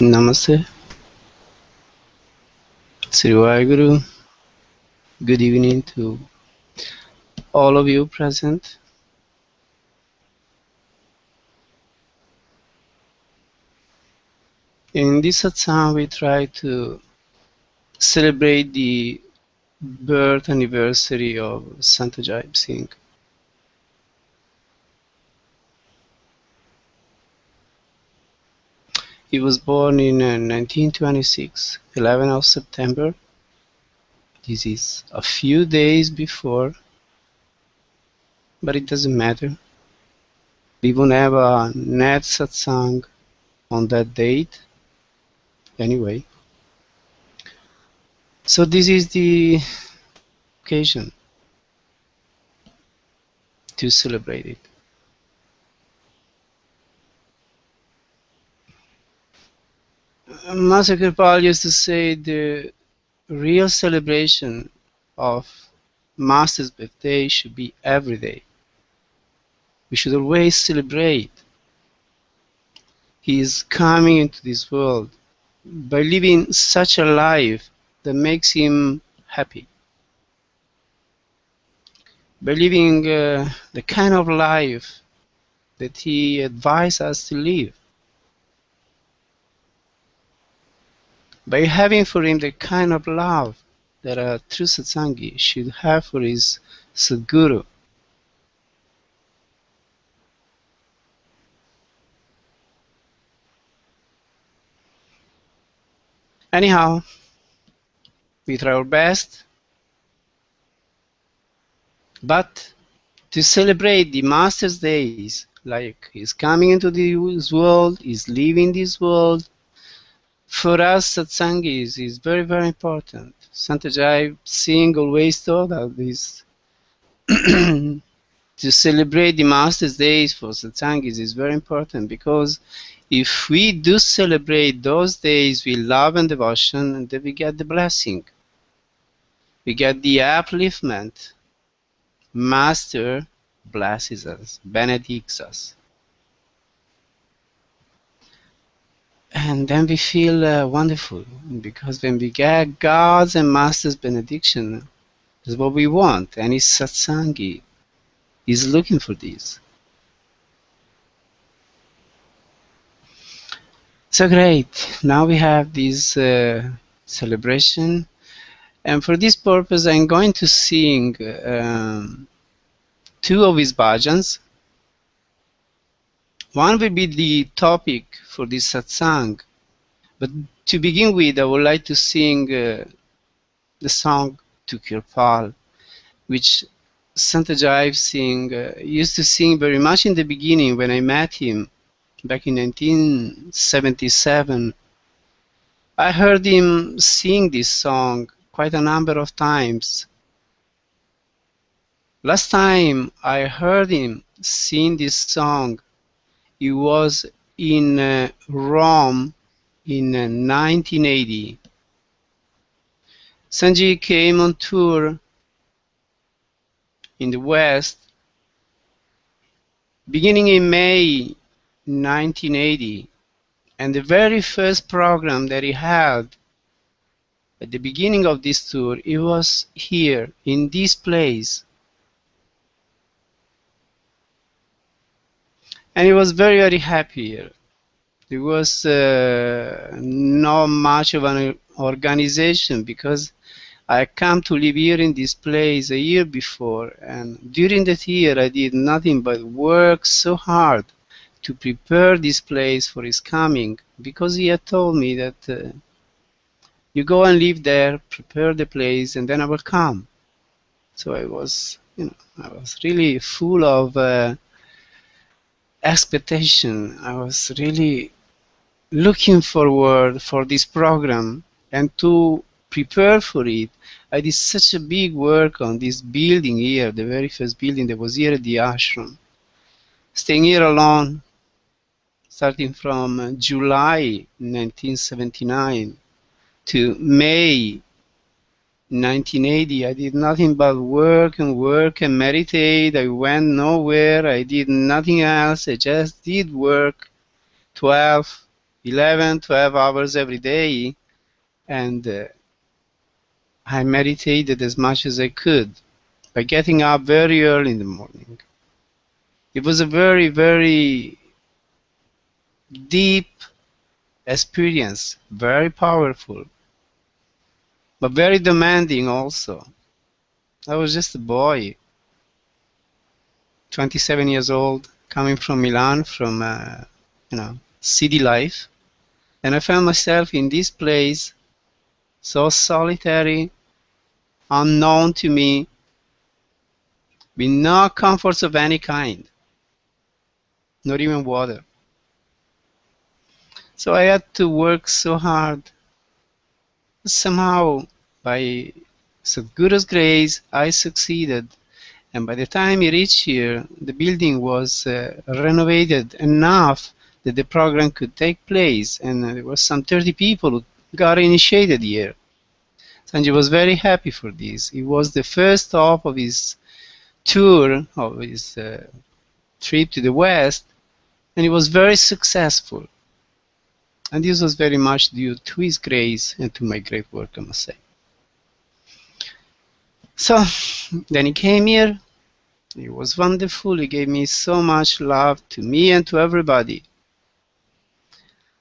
Namaste, Sirio. Good evening to all of you present. In this satsang, we try to celebrate the birth anniversary of Sant Ajaib Singh. He was born in 1926, 11th of September. This is a few days before, but it doesn't matter. We won't have a net satsang on that date anyway. So this is the occasion to celebrate it. Master Kirpal used to say the real celebration of Master's birthday should be every day. We should always celebrate. He is coming into this world by living such a life that makes him happy. By living the kind of life that he advised us to live. By having for him the kind of love that a true Satsangi should have for his Sadguru. Anyhow, we try our best, but to celebrate the Master's days, like he's coming into this world, he's leaving this world, for us Satsangis is very, very important. Sant Ajaib Singh always taught us this. To celebrate the Master's days for Satsangis is very important, because if we do celebrate those days with love and devotion, then we get the blessing. We get the upliftment. Master blesses us, benedicts us. And then we feel wonderful, because when we get God's and Master's benediction, that's what we want. Any Satsangi is looking for this. So great, now we have this celebration, and for this purpose I'm going to sing two of his bhajans. One will be the topic for this satsang, but to begin with I would like to sing the song to Kirpal, which Sant Ajaib Singh used to sing very much in the beginning when I met him back in 1977. I heard him sing this song quite a number of times. Last time I heard him sing this song, it was in Rome in 1980. Sant Ji came on tour in the West beginning in May 1980, and the very first program that he had at the beginning of this tour, it was here in this place, and he was very, very happy here. There was not much of an organization, because I come to live here in this place a year before, and during that year I did nothing but work so hard to prepare this place for his coming, because he had told me that you go and live there, prepare the place, and then I will come. So I was, I was really full of expectation. I was really looking forward for this program, and to prepare for it I did such a big work on this building here, the very first building that was here at the ashram. Staying here alone, starting from July 1979 to May 1980, I did nothing but work and work and meditate. I went nowhere, I did nothing else, I just did work 12, 11, 12 hours every day, and I meditated as much as I could by getting up very early in the morning. It was a very, very deep experience, very powerful, but very demanding also. I was just a boy, 27 years old, coming from Milan, from city life, and I found myself in this place, so solitary, unknown to me, with no comforts of any kind, not even water. So I had to work so hard. Somehow, by Satguru's grace, I succeeded. And by the time he reached here, the building was renovated enough that the program could take place. And there was some 30 people who got initiated here. Sanji was very happy for this. It was the first stop of his tour, of his trip to the West, and it was very successful. And this was very much due to his grace and to my great work, I must say. So then he came here. It was wonderful. He gave me so much love to me and to everybody.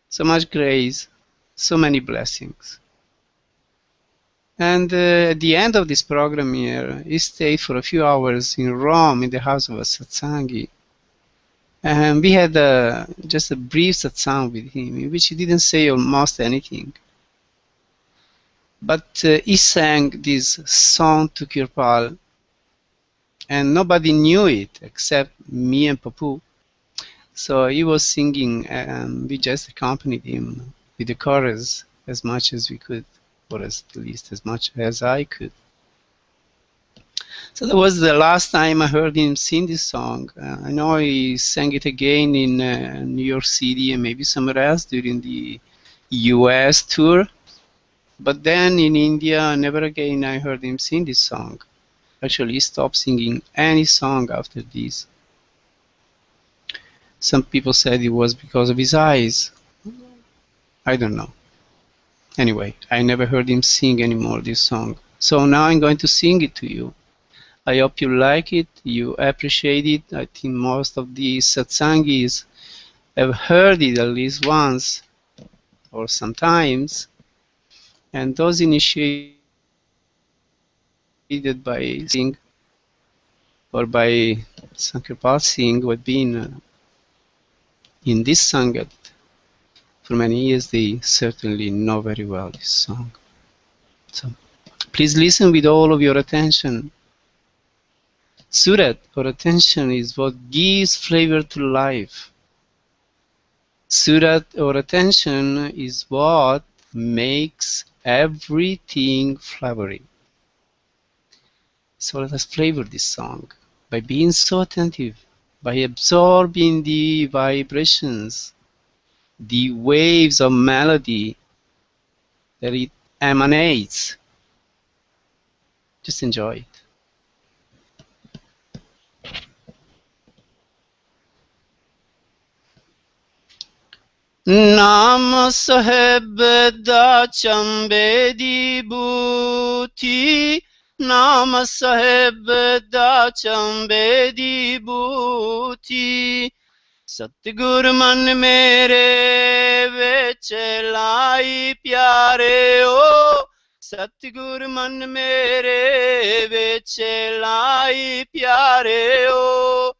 So much grace, so many blessings. And at the end of this program here, he stayed for a few hours in Rome in the house of a Satsangi. And we had just a brief satsang with him, in which he didn't say almost anything. But he sang this song to Kirpal, and nobody knew it except me and Papu. So he was singing, and we just accompanied him with the chorus as much as we could, or at least as much as I could. So that was the last time I heard him sing this song. I know he sang it again in New York City and maybe somewhere else during the US tour. But then in India, never again I heard him sing this song. Actually, he stopped singing any song after this. Some people said it was because of his eyes. I don't know. Anyway, I never heard him sing anymore this song. So now I'm going to sing it to you. I hope you like it, you appreciate it. I think most of the satsangis have heard it at least once or sometimes. And those initiated by Singh or by Sankirpal Singh who had been in this Sangat for many years, they certainly know very well this song. So please listen with all of your attention. Surat, or attention, is what gives flavor to life. Surat, or attention, is what makes everything flavory. So let us flavor this song by being so attentive, by absorbing the vibrations, the waves of melody that it emanates. Just enjoy it. Naam sahib da chambe di booty, Naam sahib da chambe di booty, Satgur man mere vich lai pyare o, Satgur man mere vich lai pyare o,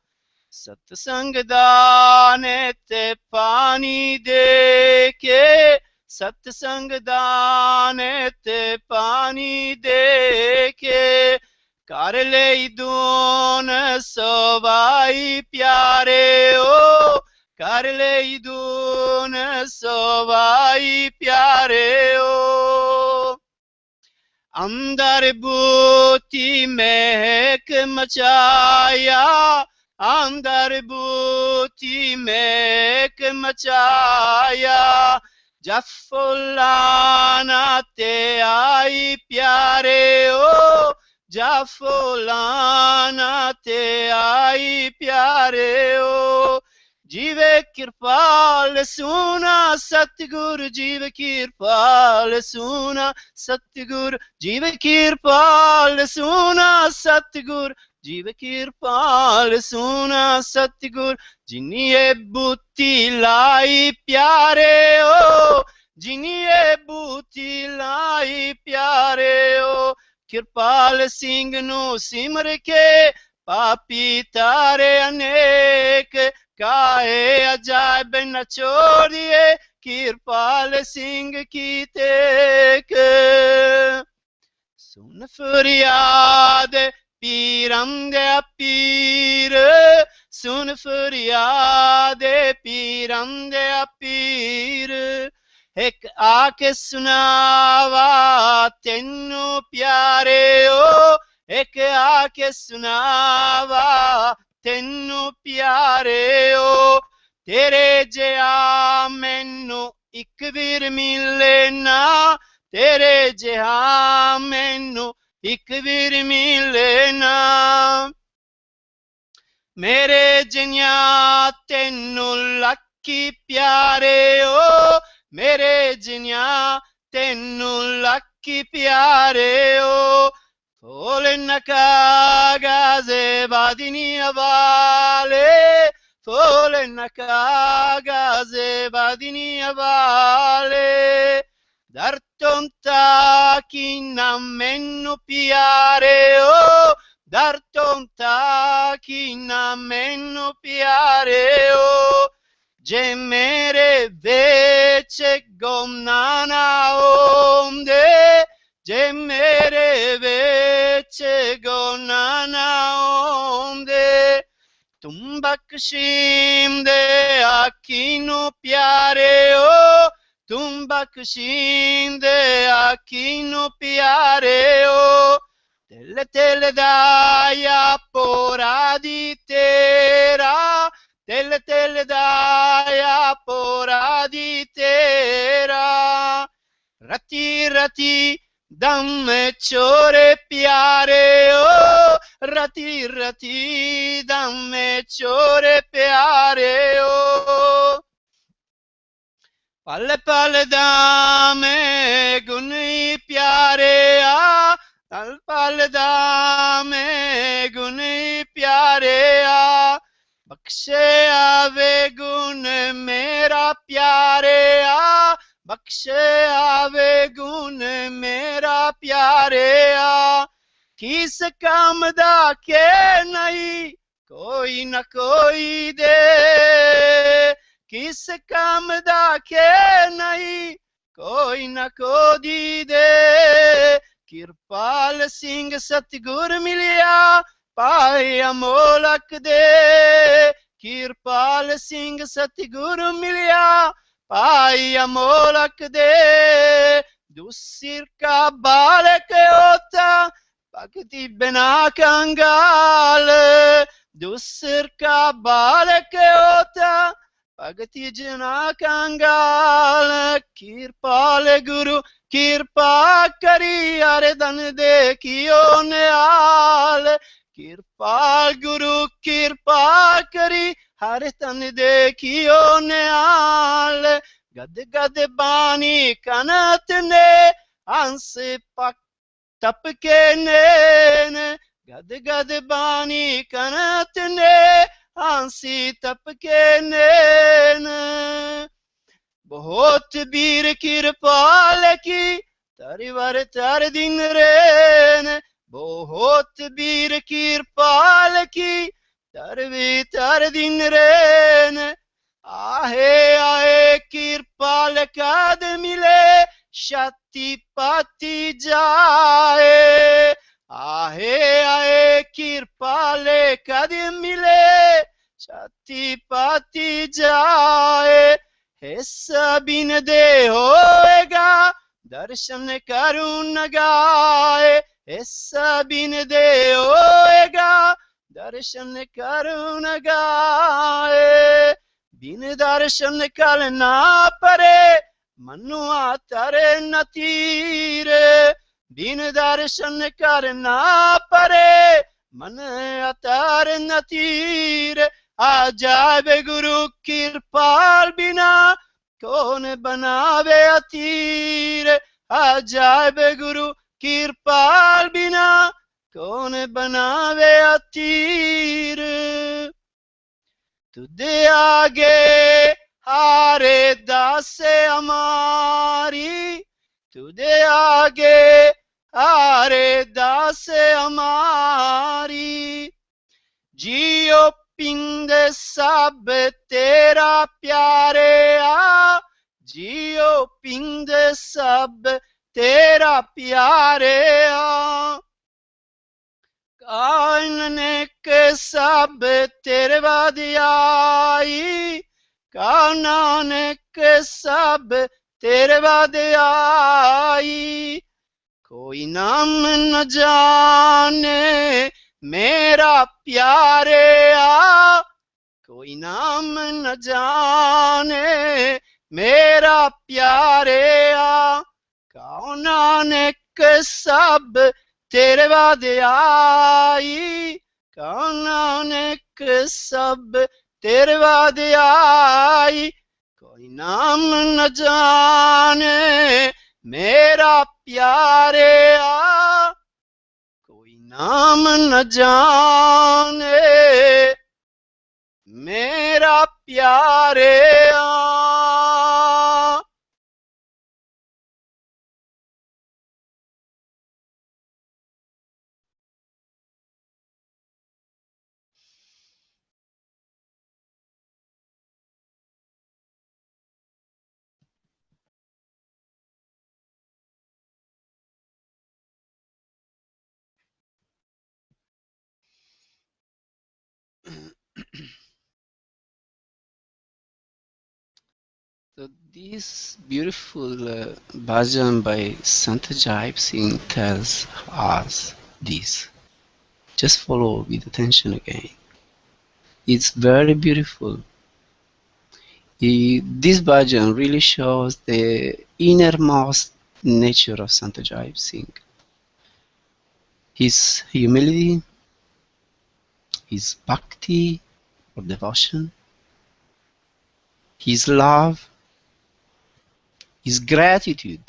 Satsang da nete pani de ke, Satsang da nete pani de ke, kar le dun sovai pyare o, kar le dun sovai pyare o. Andar booty mehek machaya, Andar booty mehek machaya, Jaffulana te ai pyare o, Jaffulana te ai pyare o, जीवे कृपाल सुना सतगुरु जीव कृपाल सुना सतगुरु जीव कृपाल सुना सतगुरु जीव कृपाल सुना सतगुरु जिन्हिए बूटी लाई प्यारे ओ जिन्हिए बूटी लाई प्यारे ओ कृपाल सिंह नू सिमर के पापी तारे अनेक काहे अजायब न छोड़िए कृपाल सिंह की तेक सुन फरियाद पीरम दे पीर सुन फरियाद पीरम दे पीर एक आके सुनावा तेनू प्यारे ओ एक आके सुनावा तेनू प्यारे ओ तेरे जिहा मैनू इक वीर मिले ना तेरे जिहा मैनू इक वीर मिले ना मेरे जिया तेनू लकी प्यारे ओ मेरे जिया तेनू लकी प्यारे ओ फूल नकागाजे बादिनी अबाले फूल नकागाजे बादिनी अबाले दर्तों ताकि न मैनू प्यारे ओ दर्तों ताकि न मैनू प्यारे ओ जे मेरे बेच गुमनाना ओंदे जे मेरे बेच गुमनाना ओंदे तुम बख्शीम दे आखिनू प्यारे ओ तुम बख्शीम दे आखिनू प्यारे ओ तिल तिल दाया पोरा दी तेरा तिल तिल दाया पोरा दी तेरा रति रति दम छोरे प्यारे ओ रति रति दम छोरे प्यारे ओ पल पल दामे गुण प्यारे आ पल पल दामे गुण प्यारे आ बख्शे आवे गुण मेरा प्यारे आ बख्शे आवे गुण मेरा प्यारे आ किस काम दा के नहीं कोई न कोई दे किस काम दा के नहीं कोई न कोई दे कृपाल सिंह सतगुर मिलिया पाए अमोलक दे कृपाल सिंह सतगुर मिलिया पाए अमोलक दे दूसर का बालक होता भक्ति बिना कंगाल दूसर का बालक होता भक्ति जना कंगाल कृपाल गुरु कृपा करी हर धन देखियो निहाल कृपाल गुरु कृपा करी हर धन देखियो निहाल गद गद बानी कनत ने हंस पक तप के नैन गद गद बानी कनत ने हंसी तप के नैन बहुत वीर कृपाल की तरिवर तर दिन रेन बहुत वीर कृपाल की तरवी तर दिन रेन आहे आए कृपाल कद मिले शक्ति पाती जाए आहे आए कृपाल कद मिले शक्ति पाती जाए हिस्सा बिन दे होएगा दर्शन करुण गाए हिस्सा बिन दे होएगा दर्शन करुण गाए बिन दर्शन कल ना परे मनुआ तरे न तीरे बिन दर्शन कर ना परे मन अतर न तीर अजायब गुरु कृपाल बिना कौन बनावे अतीर अजायब गुरु कृपाल बिना कौन बनावे अतीर तुझे आगे हारे दासे हमारी तुझे आगे हारे दासे हमारी जियो पिंग सब तेरा प्यारे आ जियो पिंग सब तेरा प्यारे आ कानने के सब तेरे बाद आई कानने के सब तेरे बाद आई कोई नाम न जाने मेरा प्यारे आ कोई नाम न जाने मेरा प्यारे आ कानने के सब तेरे बाद आई कानने के सब तेरे बाद आई कोई नाम न जाने मेरा प्यारे आ कोई नाम न जाने मेरा प्यारे आ So this beautiful bhajan by Sant Ajaib Singh tells us this. Just follow with attention again. It's very beautiful. This bhajan really shows the innermost nature of Sant Ajaib Singh. His humility, his bhakti or devotion, his love, his gratitude,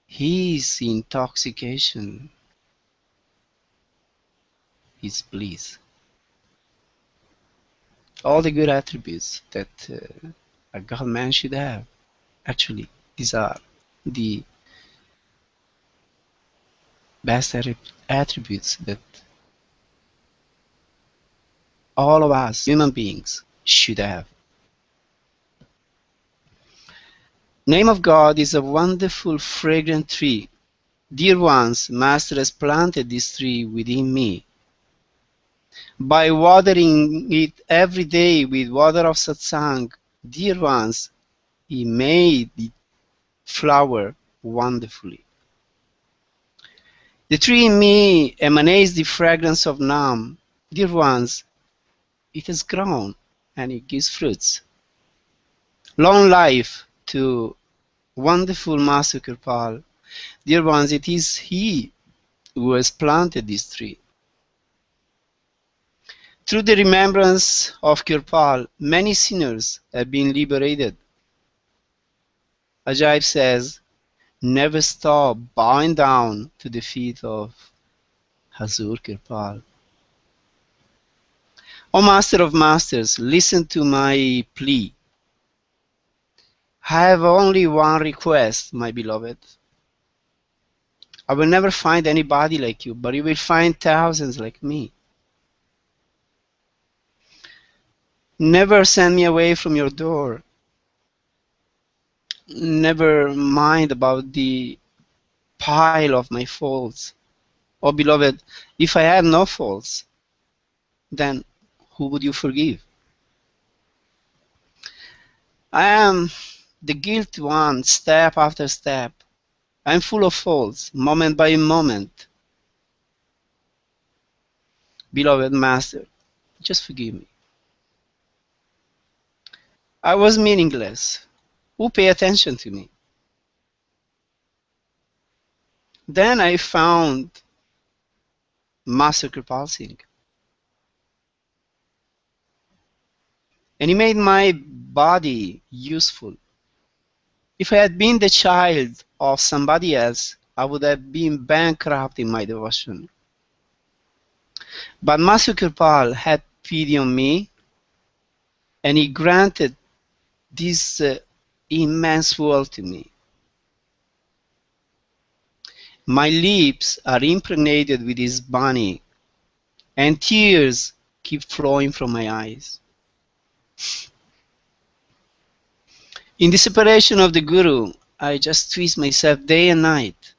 his intoxication, his bliss. All the good attributes that a God man should have. Actually, these are the best attributes that all of us human beings should have. Name of God is a wonderful fragrant tree. Dear ones, Master has planted this tree within me. By watering it every day with water of Satsang, dear ones, he made it flower wonderfully. The tree in me emanates the fragrance of Naam. Dear ones, it has grown and it gives fruits. Long life to wonderful Master Kirpal. Dear ones, it is he who has planted this tree. Through the remembrance of Kirpal, many sinners have been liberated. Ajaib says, never stop bowing down to the feet of Hazur Kirpal. O Master of Masters, listen to my plea. I have only one request, my beloved. I will never find anybody like you, but you will find thousands like me. Never send me away from your door. Never mind about the pile of my faults. Oh, beloved, if I had no faults, then who would you forgive? I am the guilty one, step after step. I am full of faults, moment by moment. Beloved Master, just forgive me. I was meaningless. Who pay attention to me? Then I found Master Kirpal Singh. And he made my body useful. If I had been the child of somebody else, I would have been bankrupt in my devotion. But Master Kirpal had pity on me, and he granted this immense world to me. My lips are impregnated with his Bani, and tears keep flowing from my eyes. In the separation of the Guru, I just twist myself day and night.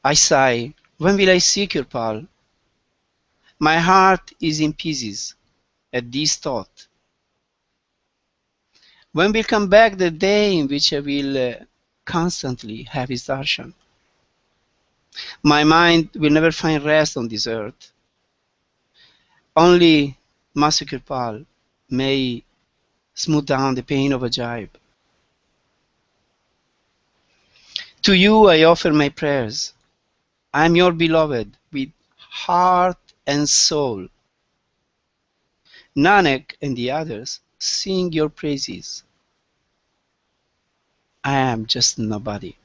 I sigh, when will I see Kirpal? My heart is in pieces at this thought. When will come back the day in which I will constantly have his darshan? My mind will never find rest on this earth. Only Master Kirpal may smooth down the pain of Ajaib. To you I offer my prayers. I am your beloved with heart and soul. Nanak and the others sing your praises. I am just nobody.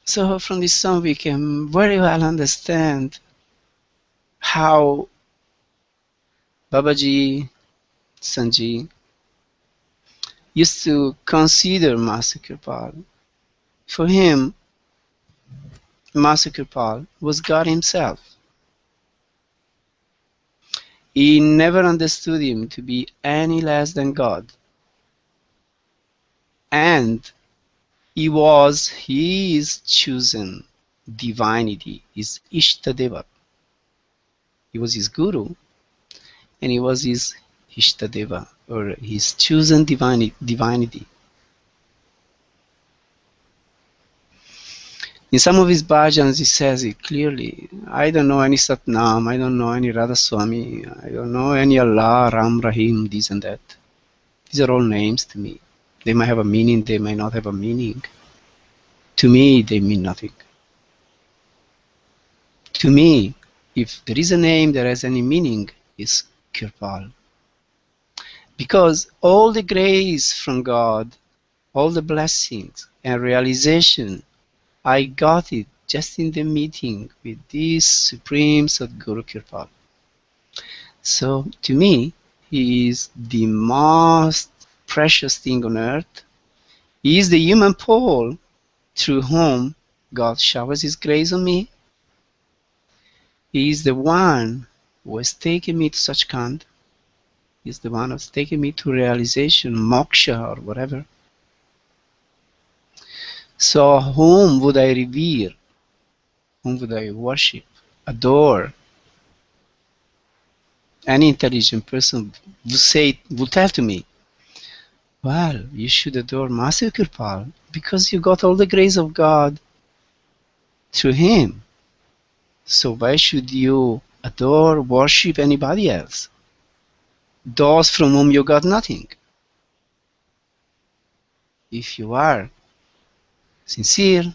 So from this song we can very well understand how Babaji, Sant Ji used to consider Master Kirpal. For him, Master Kirpal was God himself. He never understood him to be any less than God. And he was his chosen divinity, his Ishtadeva. He was his Guru, and he was his Ishtadeva, or his chosen divinity. In some of his bhajans, he says it clearly. I don't know any Sat Naam, I don't know any Radha Swami, I don't know any Allah, Ram, Rahim, this and that. These are all names to me. They might have a meaning, they might not have a meaning. To me, they mean nothing. To me, if there is a name that has any meaning, it's Kirpal. Because all the grace from God, all the blessings and realization, I got it just in the meeting with this Supreme Satguru Kirpal. So to me, he is the most precious thing on earth. He is the human pole through whom God showers his grace on me. He is the one who has taken me to Sachkhand. He is the one who has taken me to realization, moksha or whatever. So whom would I revere? Whom would I worship, adore? Any intelligent person would tell to me, well, you should adore Master Kirpal because you got all the grace of God through him. So why should you adore, worship anybody else? Those from whom you got nothing. If you are sincere,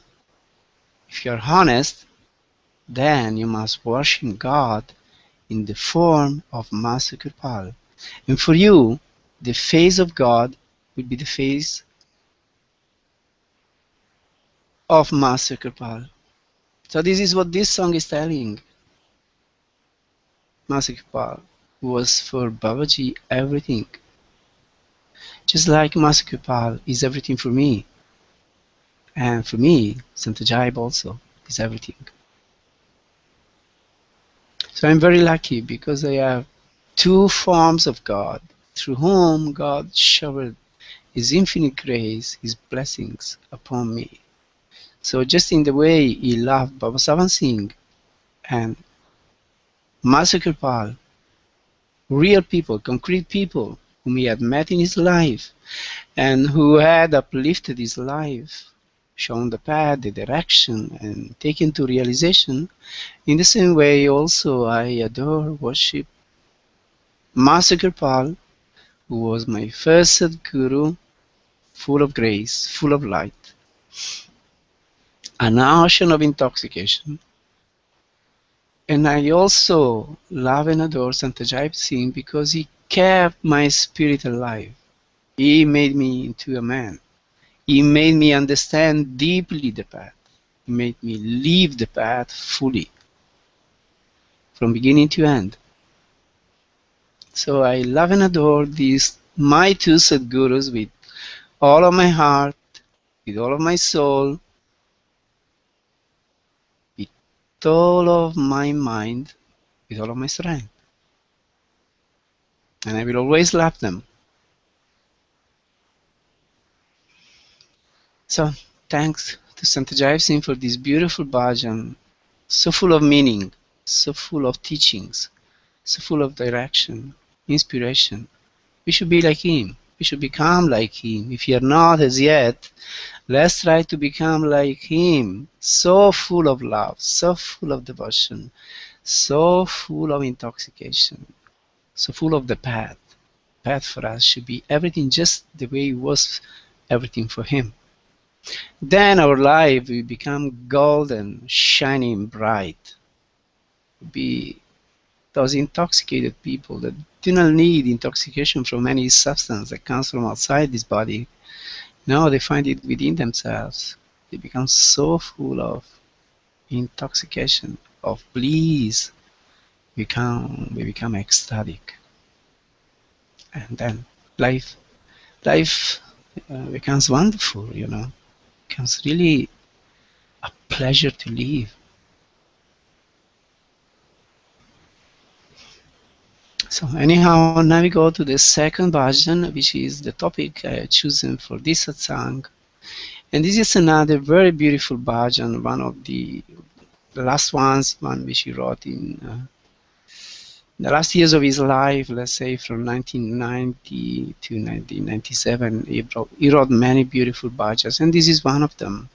if you are honest, then you must worship God in the form of Master Kirpal. And for you, the face of God will be the face of Master Kirpal. So this is what this song is telling. Master Kirpal was for Babaji everything. Just like Master Kirpal is everything for me. And for me, Sant Ajaib also is everything. So I'm very lucky because I have two forms of God through whom God showered his infinite grace, his blessings upon me. So just in the way he loved Baba Savan Singh and Master Kirpal, real people, concrete people whom he had met in his life and who had uplifted his life, shown the path, the direction, and taken to realization, in the same way also I adore, worship Master Kirpal, who was my first Sadguru, full of grace, full of light, an ocean of intoxication. And I also love and adore Sant Ajaib Singh because he kept my spirit alive. He made me into a man. He made me understand deeply the path. He made me live the path fully, from beginning to end. So I love and adore these, my two Sadgurus, with all of my heart, with all of my soul, with all of my mind, with all of my strength. And I will always love them. So thanks to Sant Ajaib Singh for this beautiful bhajan, so full of meaning, so full of teachings, so full of direction, inspiration. We should be like him. We should become like him. If you're not as yet, let's try to become like him. So full of love, so full of devotion, so full of intoxication, so full of the path. Path for us should be everything just the way it was everything for him. Then our life will become golden, shining bright. Be those intoxicated people that do not need intoxication from any substance that comes from outside this body. No, they find it within themselves. They become so full of intoxication, of bliss. We become ecstatic. And then life becomes wonderful, you know. Becomes really a pleasure to live. So anyhow, now we go to the second bhajan, which is the topic I have chosen for this satsang. And this is another very beautiful bhajan, one of the last ones, one which he wrote in the last years of his life, let's say from 1990 to 1997. He wrote many beautiful bhajans, and this is one of them.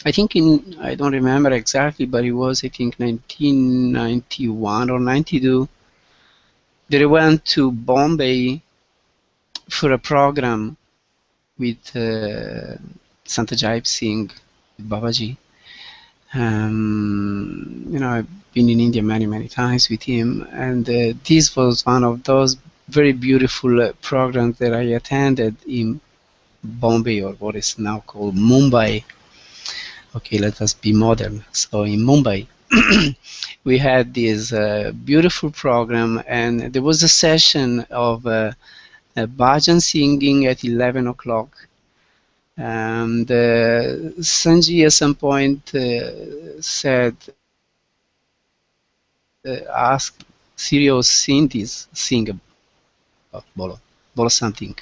I think I don't remember exactly, but it was, I think, 1991 or 92. They went to Bombay for a program with Sant Ajaib Singh, with Babaji. You know, I've been in India many times with him, and this was one of those very beautiful programs that I attended in Bombay, or what is now called Mumbai. Okay, let us be modern. So in Mumbai, we had this beautiful program, and there was a session of bhajan singing at 11 o'clock. And Sant Ji at some point said, asked Sirio sing bolo something.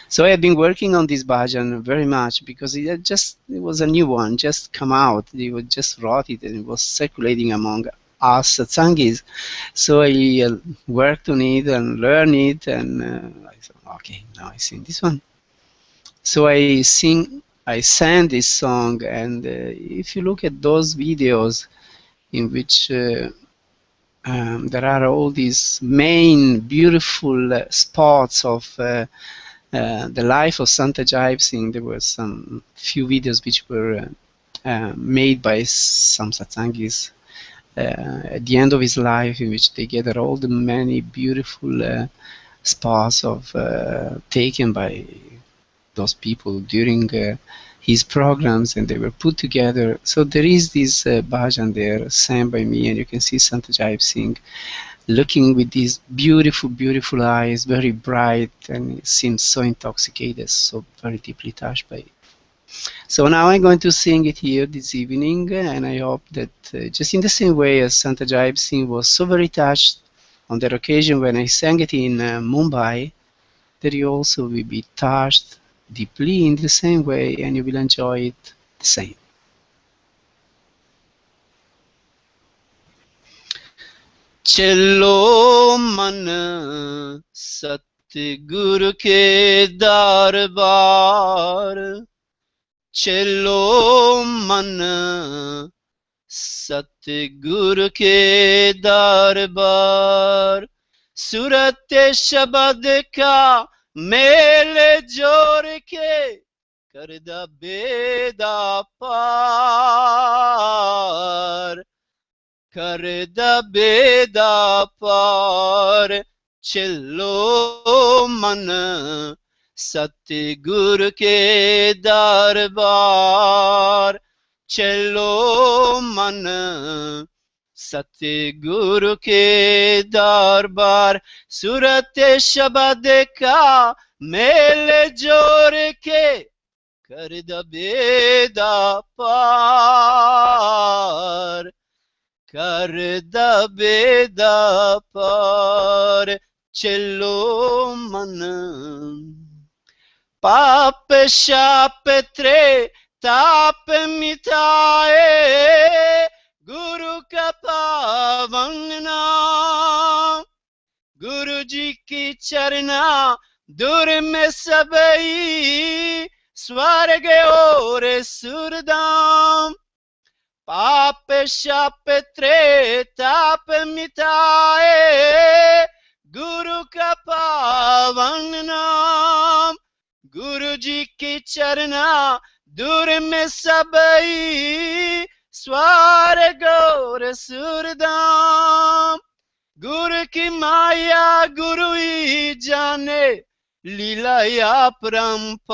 So I had been working on this bhajan very much because it was a new one, just come out. They just wrote it and it was circulating among us Satsangis. So I worked on it and learned it, and I said, okay, now I sing this one. So I sang this song, and if you look at those videos in which there are all these main beautiful spots of the life of Sant Ajaib Singh, there were some few videos which were made by some satsangis at the end of his life, in which they gather all the many beautiful spots of taken by those people during his programs, and they were put together. So there is this bhajan there sang by me, and you can see Sant Ajaib Singh looking with these beautiful eyes, very bright, and it seems so intoxicated, so very deeply touched by it. So now I'm going to sing it here this evening, and I hope that just in the same way as Sant Ajaib Singh was so very touched on that occasion when I sang it in Mumbai, that you also will be touched deeply in the same way, and you will enjoy it the same. चलो मन सतगुरु के दरबार, चलो मन सतगुरु के दरबार, सूरत शबद का मेल जोड़ के करदा बेदा पार, करदा बेदा पार। चलो मन सतगुरु के दरबार, चलो मन सतगुरु के दरबार। सूरत शबद का मेल जोड़ के करदा बेदा पार, करदा बेदा पार। चलो मन पाप शाप त्रे ताप मिटाए, गुरु का पावन नाम। गुरु जी की चरना दूर में सबई, स्वर्ग और सुरधाम। पाप शाप त्रे ताप मिटाए, गुरु का पावन नाम। गुरु जी की चरना दूर में सबई, स्वर्ग और सुरधाम। गुरु की माया गुरु ही जाने, लीला अपरंपार,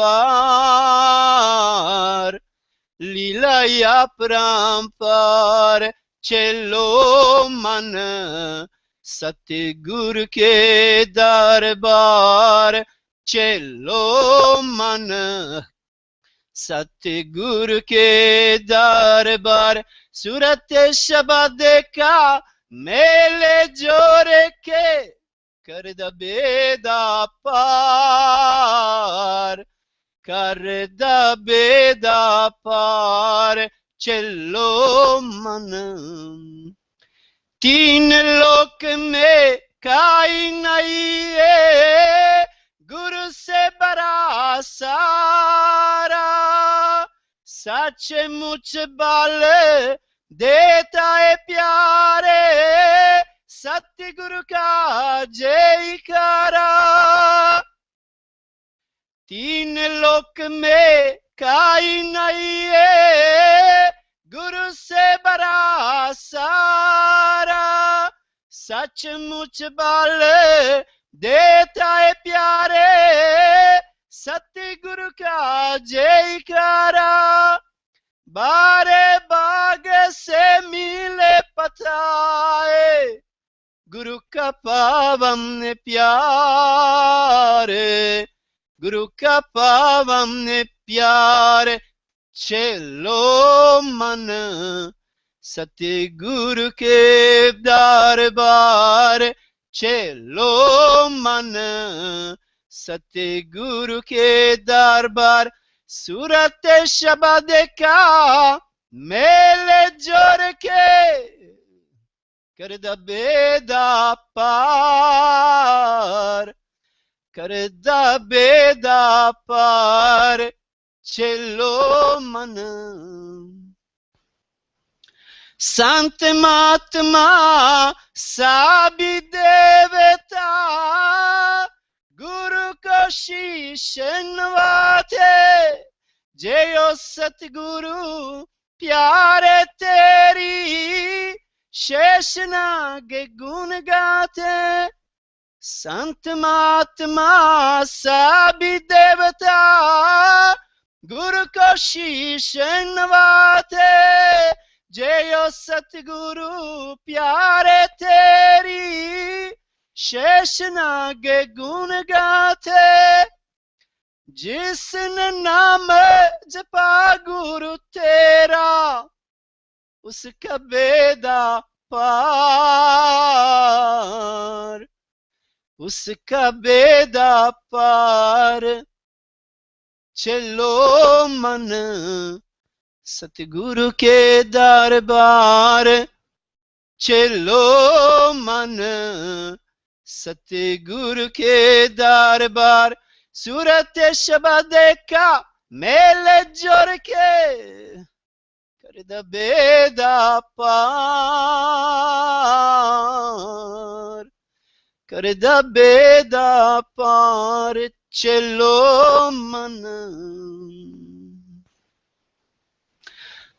लीला अपरंपार। चलो मन सतगुरु के दरबार, चलो मन सतगुरु के दरबार। सूरत शबद का मेल जोड़ के करदा बेदा पार, करदा बेदा पार। चलो मन तीन लोक में काई नहीं है, गुरु से बड़ा सारा। सचमुच बल देता है प्यारे, सतगुरु का जयकारा। तीन लोक में काई नहीं है, गुरु से बड़ा सारा। सचमुच बल देता है प्यारे, सतगुरु का जयकारा। बारे बाग से मिले पताए, गुरु का पावन प्यार, गुरु का पावन प्यार। चलो मन सतगुरु के दरबार, चलो मन सतगुरु के दरबार। सूरत शबद का मेल जोड़ के करदा बेदा पार, करदा बेदा पार। चलो मन संत महात्मा साबी देवता, गुरु को शीश नवाते। जयो सतगुरु प्यारे तेरी, शेष नाग गुण गाते। संत महात्मा साबी देवता, गुरु को शीश नवाते। जयो सतगुरु प्यारे तेरी, शेष नाग गुण गाते। जिसने नाम जपा गुरु तेरा, उसका बेदा पार, उसका बेदा पार। चलो मन सतगुरु के दरबार, चलो मन सतगुरु के दरबार। सूरत शबद का मेल जोड़ के करदा बेदा पार, karde beda par chalo man.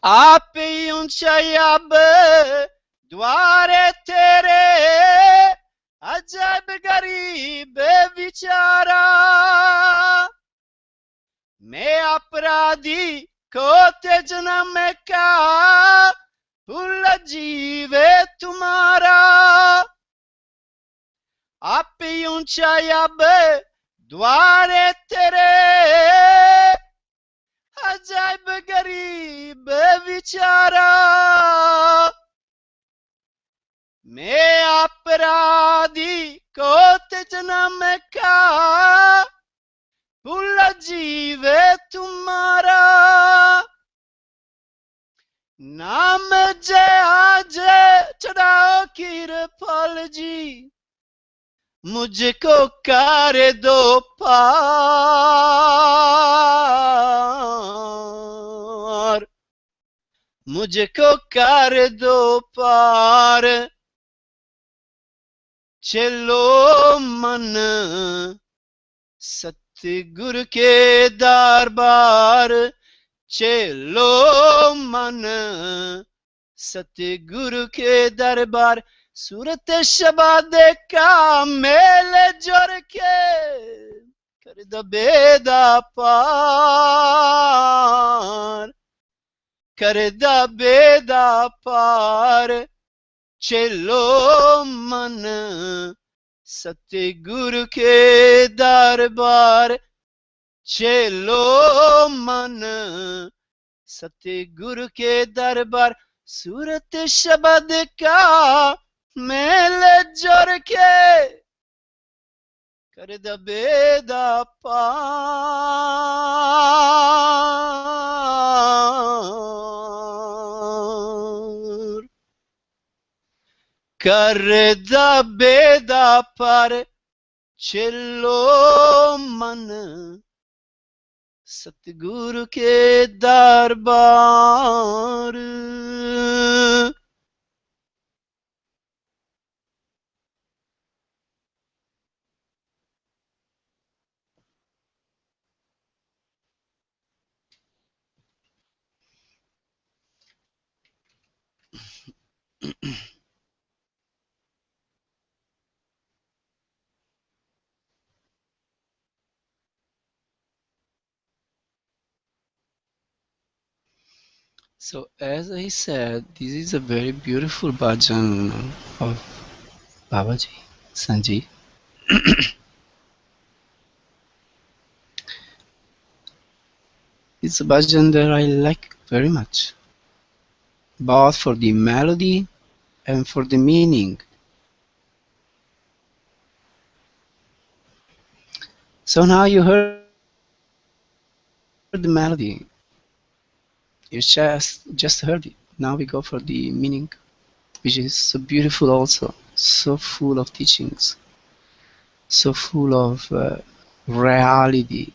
आप ऊंचाई द्वारे तेरे अजब गरीब विचारा मैं अपराधी को जन्म का भूल जीवे तुम्हारा आप ऊंचाई द्वारे तेरे अजब गरीब विचारा मैं अपराधी को जन्म का भूल जीवे तुम्हारा नाम जय आज चढ़ाओ कृपाल जी मुझको कर दो पार मुझको कर दो पार चलो मन सतगुरु के दरबार चलो मन सतगुरु के दरबार सूरत शबाद का मेल जोड़ के कर दो बेदा पार कर दो बेदा पार चलो मन सतगुरु के दरबार चलो मन सतगुरु के दरबार सूरत शब्द का मेल जोड़ के कर दो बेदा पार कर दो बेदा पार चलो मन सतगुरु के दरबार So as I said, this is a very beautiful bhajan of Babaji, Sant Ji. It's a bhajan that I like very much, both for the melody and for the meaning. So now you heard the melody. You just heard it. Now we go for the meaning, which is so beautiful also, so full of teachings, so full of reality,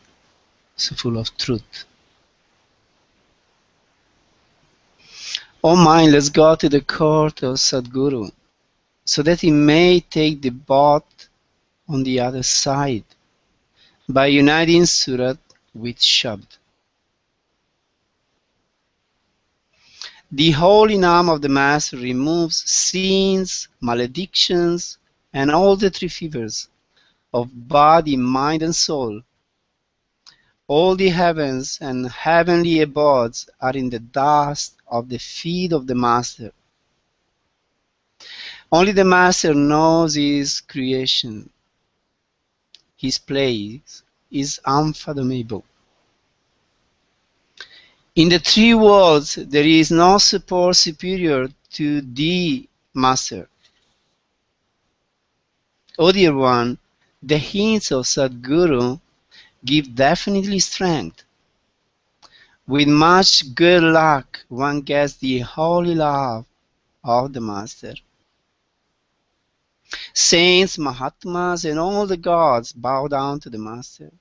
so full of truth. Oh mind, let's go to the court of Satguru, so that he may take the boat on the other side, by uniting Surat with Shabd. The Holy Naam of the Master removes sins, maledictions, and all the three fevers of body, mind, and soul. All the heavens and heavenly abodes are in the dust of the feet of the Master. Only the Master knows his creation. His place is unfathomable. In the three worlds, there is no support superior to the Master. O dear one, the hints of Satguru give definitely strength. With much good luck, one gets the holy love of the Master. Saints, Mahatmas, and all the gods bow down to the Master.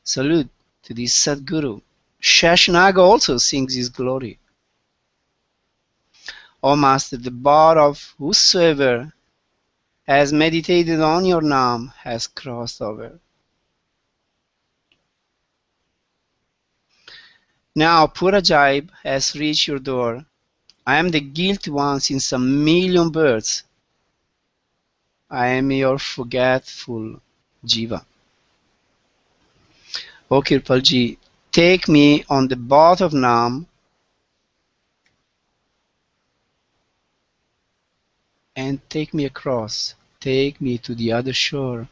Salute to the Satguru. Shashnaga also sings his glory. O Master, the bar of whosoever has meditated on your Naam has crossed over. Now poor Ajaib has reached your door. I am the guilty one since a million births. I am your forgetful Jiva. O Kirpalji, take me on the boat of Naam and take me across. Take me to the other shore.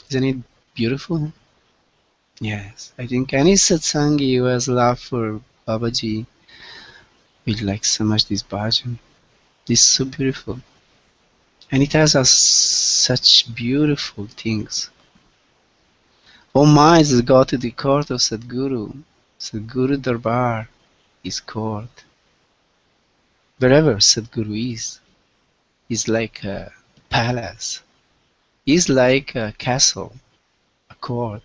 Isn't it beautiful? Yes, I think any Satsangi who has love for Babaji will like so much this bhajan. It's so beautiful. And it has us such beautiful things. All minds go to the court of Satguru. Satguru Darbar is court. Wherever Satguru is like a palace. Is like a castle, a court,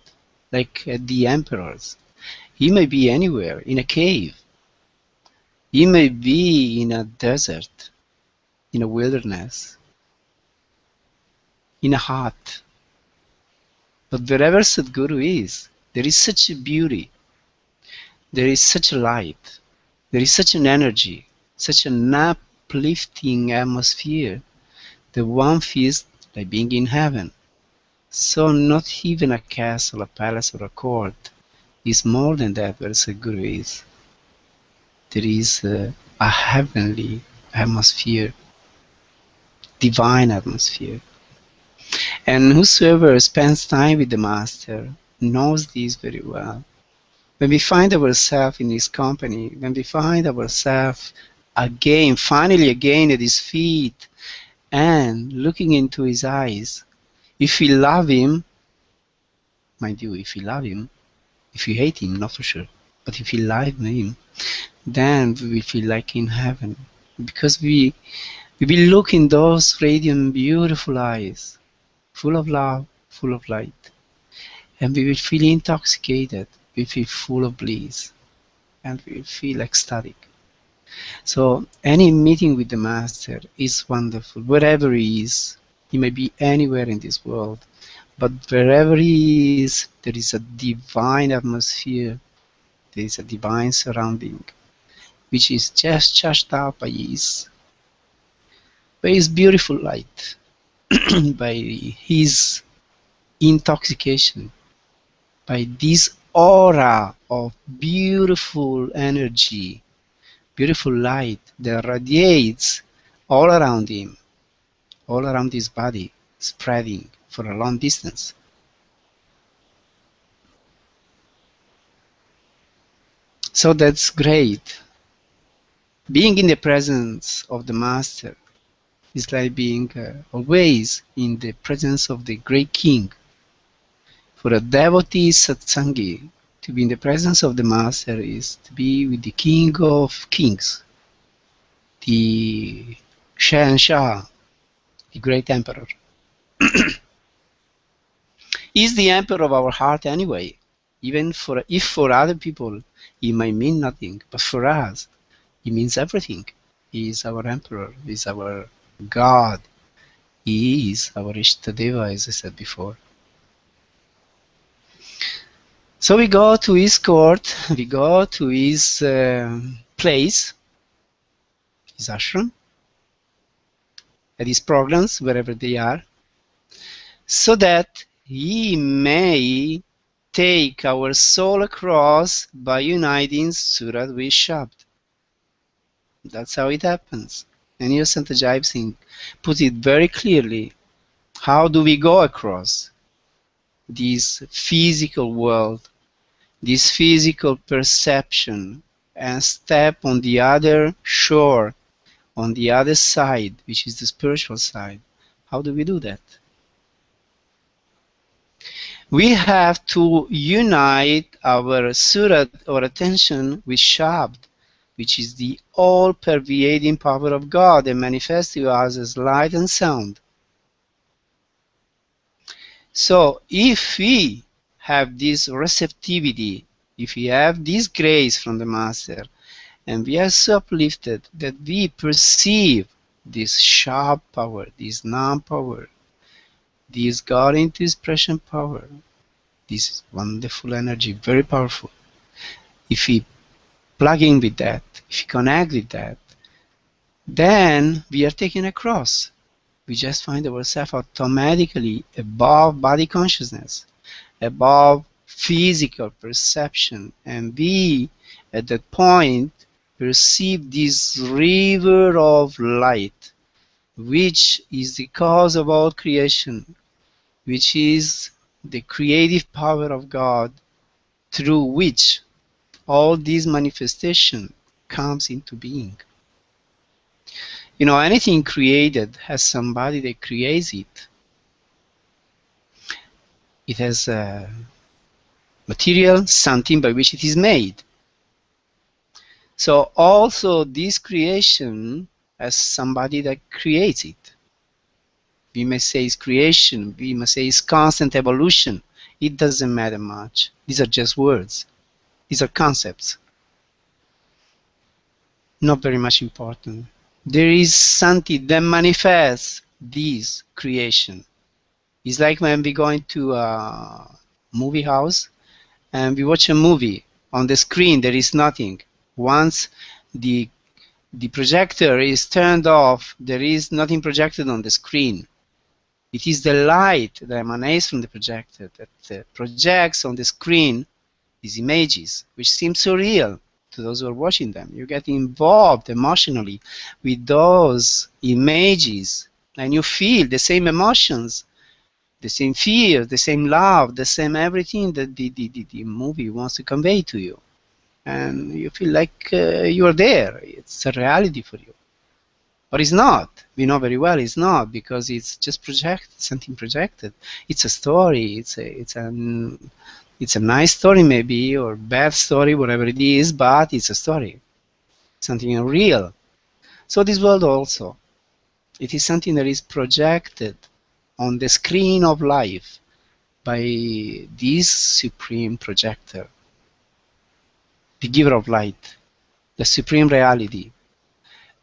like the emperors. He may be anywhere, in a cave. He may be in a desert, in a wilderness, in a hut. But wherever Sadguru is, there is such a beauty, there is such a light, there is such an energy, such an uplifting atmosphere that one feels like being in heaven. So not even a castle, a palace, or a court is more than that where Sadguru is. There is a heavenly atmosphere, divine atmosphere. And whosoever spends time with the Master knows this very well. When we find ourselves in his company, when we find ourselves again, finally again at his feet, and looking into his eyes, if we love him, mind you, if we love him, if we hate him, not for sure, but if we love him, then we will feel like in heaven. Because we will look in those radiant, beautiful eyes, full of love, full of light. And we will feel intoxicated, we feel full of bliss, and we will feel ecstatic. So any meeting with the Master is wonderful, wherever he is. He may be anywhere in this world, but wherever he is, there is a divine atmosphere, there is a divine surrounding, which is just charged up by his beautiful light, by his intoxication, by this aura of beautiful energy, beautiful light that radiates all around him, all around his body, spreading for a long distance. So that's great. Being in the presence of the Master is like being always in the presence of the great king. For a devotee Satsangi, to be in the presence of the Master is to be with the King of Kings, the Shah, the great emperor. He's the emperor of our heart anyway. Even if for other people it might mean nothing, but for us it means everything. He is our emperor, he is our God, he is our Ishtadeva, as I said before. So we go to his court, we go to his place, his ashram, at his programs, wherever they are, so that he may take our soul across by uniting Surat with Shabd. That's how it happens. And here Sant Ajaib Singh put it very clearly. How do we go across this physical world, this physical perception, and step on the other shore, on the other side, which is the spiritual side? How do we do that? We have to unite our surat or attention with Shabd, which is the all-pervading power of God and manifests to us as light and sound. So if we have this receptivity, if we have this grace from the Master, And we are so uplifted that we perceive this sharp power, this Naam power, this God into expression power, this wonderful energy, very powerful. If we plug in with that, if we connect with that, then we are taken across. We just find ourselves automatically above body consciousness, above physical perception, and we, at that point, perceive this river of light, which is the cause of all creation, which is the creative power of God, through which all this manifestation comes into being. You know, anything created has somebody that creates it. It has a material, something by which it is made. So also this creation has somebody that creates it. We may say it's creation, we may say it's constant evolution. It doesn't matter much. These are just words. These are concepts. Not very much important. There is something that manifests this creation. It's like when we go into a movie house and we watch a movie. On the screen there is nothing. Once the projector is turned off, there is nothing projected on the screen. It is the light that emanates from the projector that projects on the screen these images, which seem so real to those who are watching them. You get involved emotionally with those images, and you feel the same emotions, the same fear, the same love, the same everything that the movie wants to convey to you. And you feel like you are there. It's a reality for you. But it's not. We know very well it's not, because it's just something projected. It's a story. It's a nice story maybe, or bad story, whatever it is, but it's a story. Something real. So this world also. It is something that is projected on the screen of life by this supreme projector, the giver of light, the supreme reality.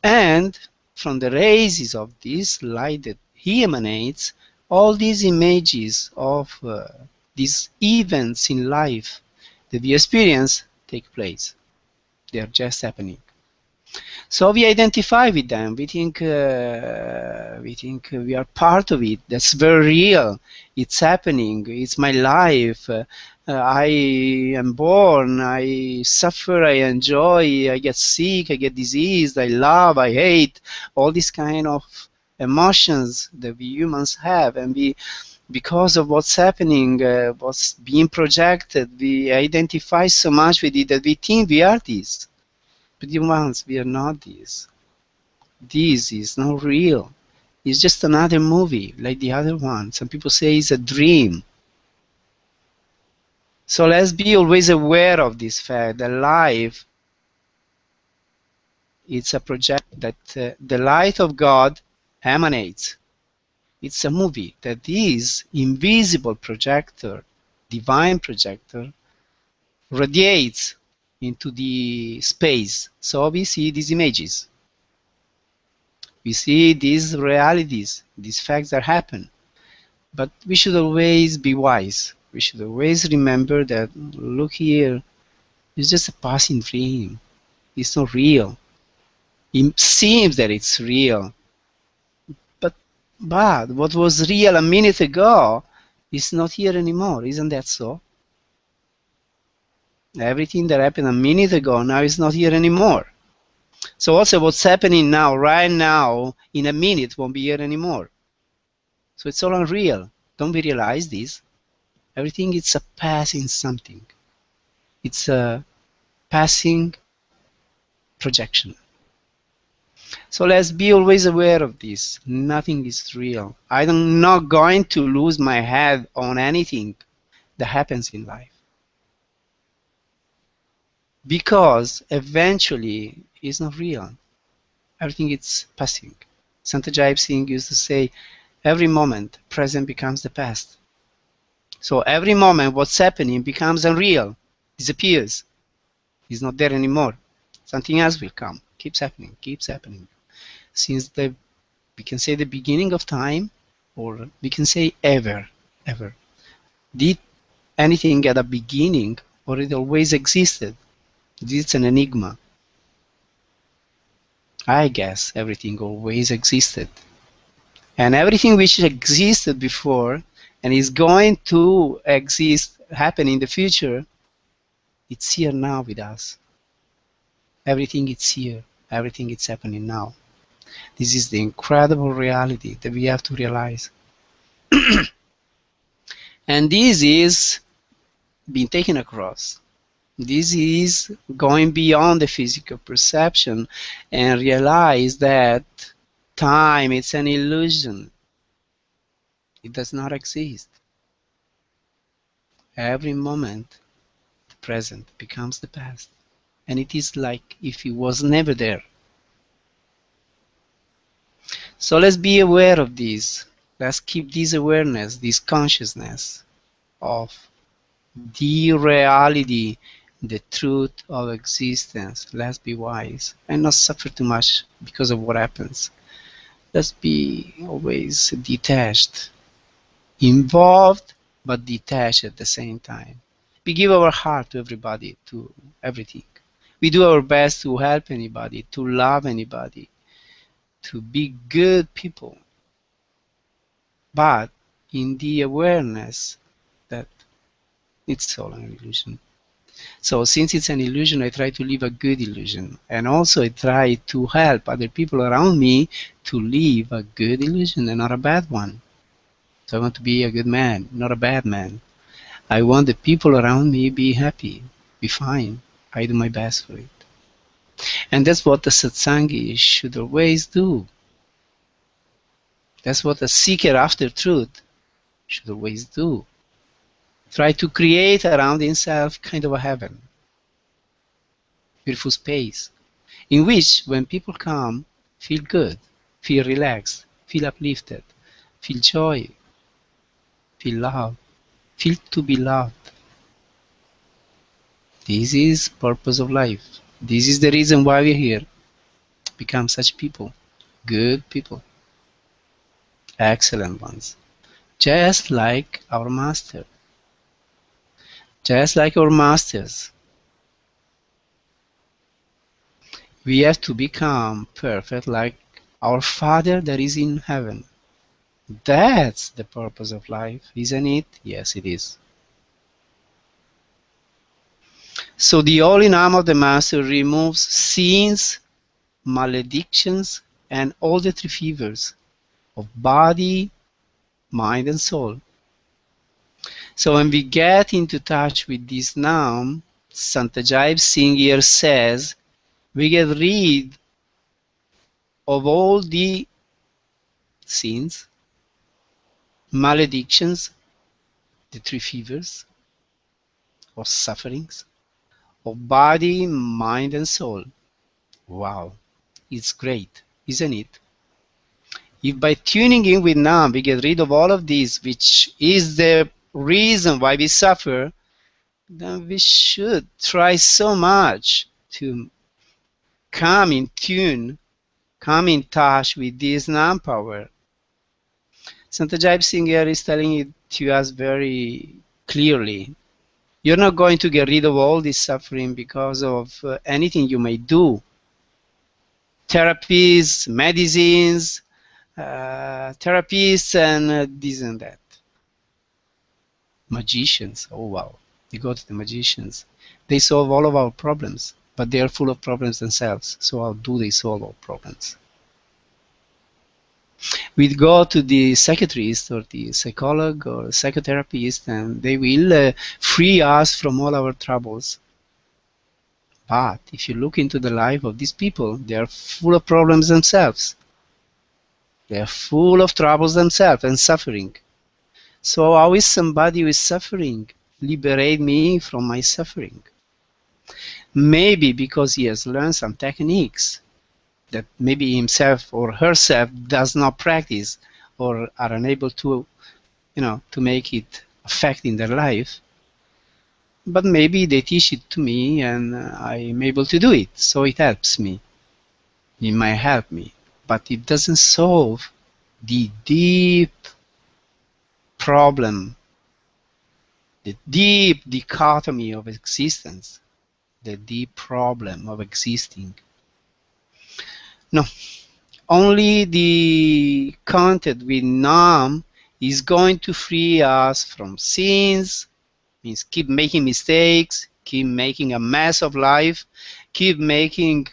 And from the rays of this light that he emanates, all these images of these events in life that we experience take place. They are just happening. So we identify with them. We think we are part of it. That's very real. It's happening. It's my life. I am born. I suffer. I enjoy. I get sick. I get diseased. I love. I hate. All these kind of emotions that we humans have, and we, because of what's happening, what's being projected, we identify so much with it that we think we are this. But once we are not this. This is not real. It's just another movie like the other one. Some people say it's a dream. So let's be always aware of this fact that life, it's a project that the light of God emanates. It's a movie that this invisible projector, divine projector, radiates into the space. So we see these images. We see these realities, these facts that happen. But we should always be wise. We should always remember that, look here, it's just a passing dream. It's not real. It seems that it's real. But what was real a minute ago is not here anymore. Isn't that so? Everything that happened a minute ago now is not here anymore. So also what's happening now, right now, in a minute won't be here anymore. So it's all unreal. Don't we realize this? Everything is a passing something. It's a passing projection. So let's be always aware of this. Nothing is real. I'm not going to lose my head on anything that happens in life, because eventually it's not real. Everything is passing. Sant Ajaib Singh used to say, every moment present becomes the past. So every moment what's happening becomes unreal, disappears. It's not there anymore. something else will come. Keeps happening, keeps happening. Since we can say the beginning of time, or we can say ever. Did anything get a beginning, or it always existed? It's an enigma. I guess everything always existed. And everything which existed before and is going to happen in the future, it's here now with us. Everything is here. Everything is happening now. This is the incredible reality that we have to realize. And this is being taken across. This is going beyond the physical perception and realize that time, it's an illusion. It does not exist. Every moment, the present becomes the past. And it is like if it was never there. So let's be aware of this. Let's keep this awareness, this consciousness of the reality, the truth of existence. Let's be wise and not suffer too much because of what happens. Let's be always detached, involved, but detached at the same time. We give our heart to everybody, to everything. We do our best to help anybody, to love anybody, to be good people. But in the awareness that it's all an illusion. So since it's an illusion, I try to live a good illusion. And also I try to help other people around me to live a good illusion and not a bad one. So I want to be a good man, not a bad man. I want the people around me be happy, be fine. I do my best for it. And that's what the Satsangi should always do. That's what a seeker after truth should always do. Try to create around himself kind of a heaven. Beautiful space in which when people come, feel good, feel relaxed, feel uplifted, feel joy, feel love, feel to be loved. This is purpose of life. This is the reason why we're here. Become such people, good people, excellent ones, just like our master, just like our masters. We have to become perfect like our Father that is in heaven. That's the purpose of life, isn't it? Yes, it is. So the Holy Naam of the Master removes sins, maledictions, and all the three fevers of body, mind, and soul. So when we get into touch with this Naam, Sant Ajaib Singh here says, we get rid of all the sins, maledictions, the three fevers, or sufferings, of body, mind, and soul. Wow, it's great, isn't it? If by tuning in with Naam we get rid of all of these, which is the reason why we suffer, then we should try so much to come in tune, come in touch with this Naam power. Sant Ajaib Singh here is telling it to us very clearly. You're not going to get rid of all this suffering because of anything you may do. Therapies, medicines, therapists, and this and that. Magicians, oh wow, you go to the magicians. They solve all of our problems, but they are full of problems themselves. So how do they solve our problems? We go to the psychiatrist or the psychologist or psychotherapist, and they will free us from all our troubles. But if you look into the life of these people, they are full of problems themselves. They are full of troubles themselves and suffering. So how is somebody who is suffering liberate me from my suffering? Maybe because he has learned some techniques that maybe himself or herself does not practice or are unable to, to make it affect in their life. but maybe they teach it to me and I'm able to do it, so it helps me. It might help me, but it doesn't solve the deep problem, the deep dichotomy of existence, the deep problem of existing. No, only the contact with Naam is going to free us from sins, means keep making mistakes, keep making a mess of life, keep making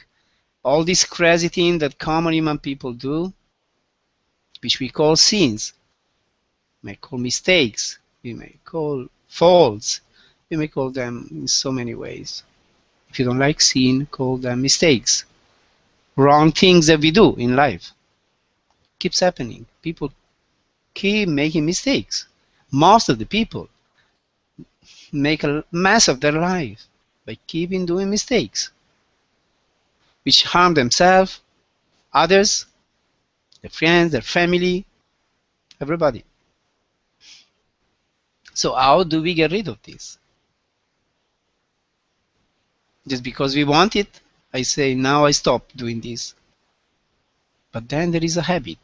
all these crazy things that common human people do, which we call sins. We may call mistakes, we may call faults, we may call them in so many ways. If you don't like sin, call them mistakes. Wrong things that we do in life. Keeps happening. People keep making mistakes. Most of the people make a mess of their life by keeping doing mistakes, which harm themselves, others, their friends, their family, everybody. So how do we get rid of this? Just because we want it, I say, now I stop doing this. But then there is a habit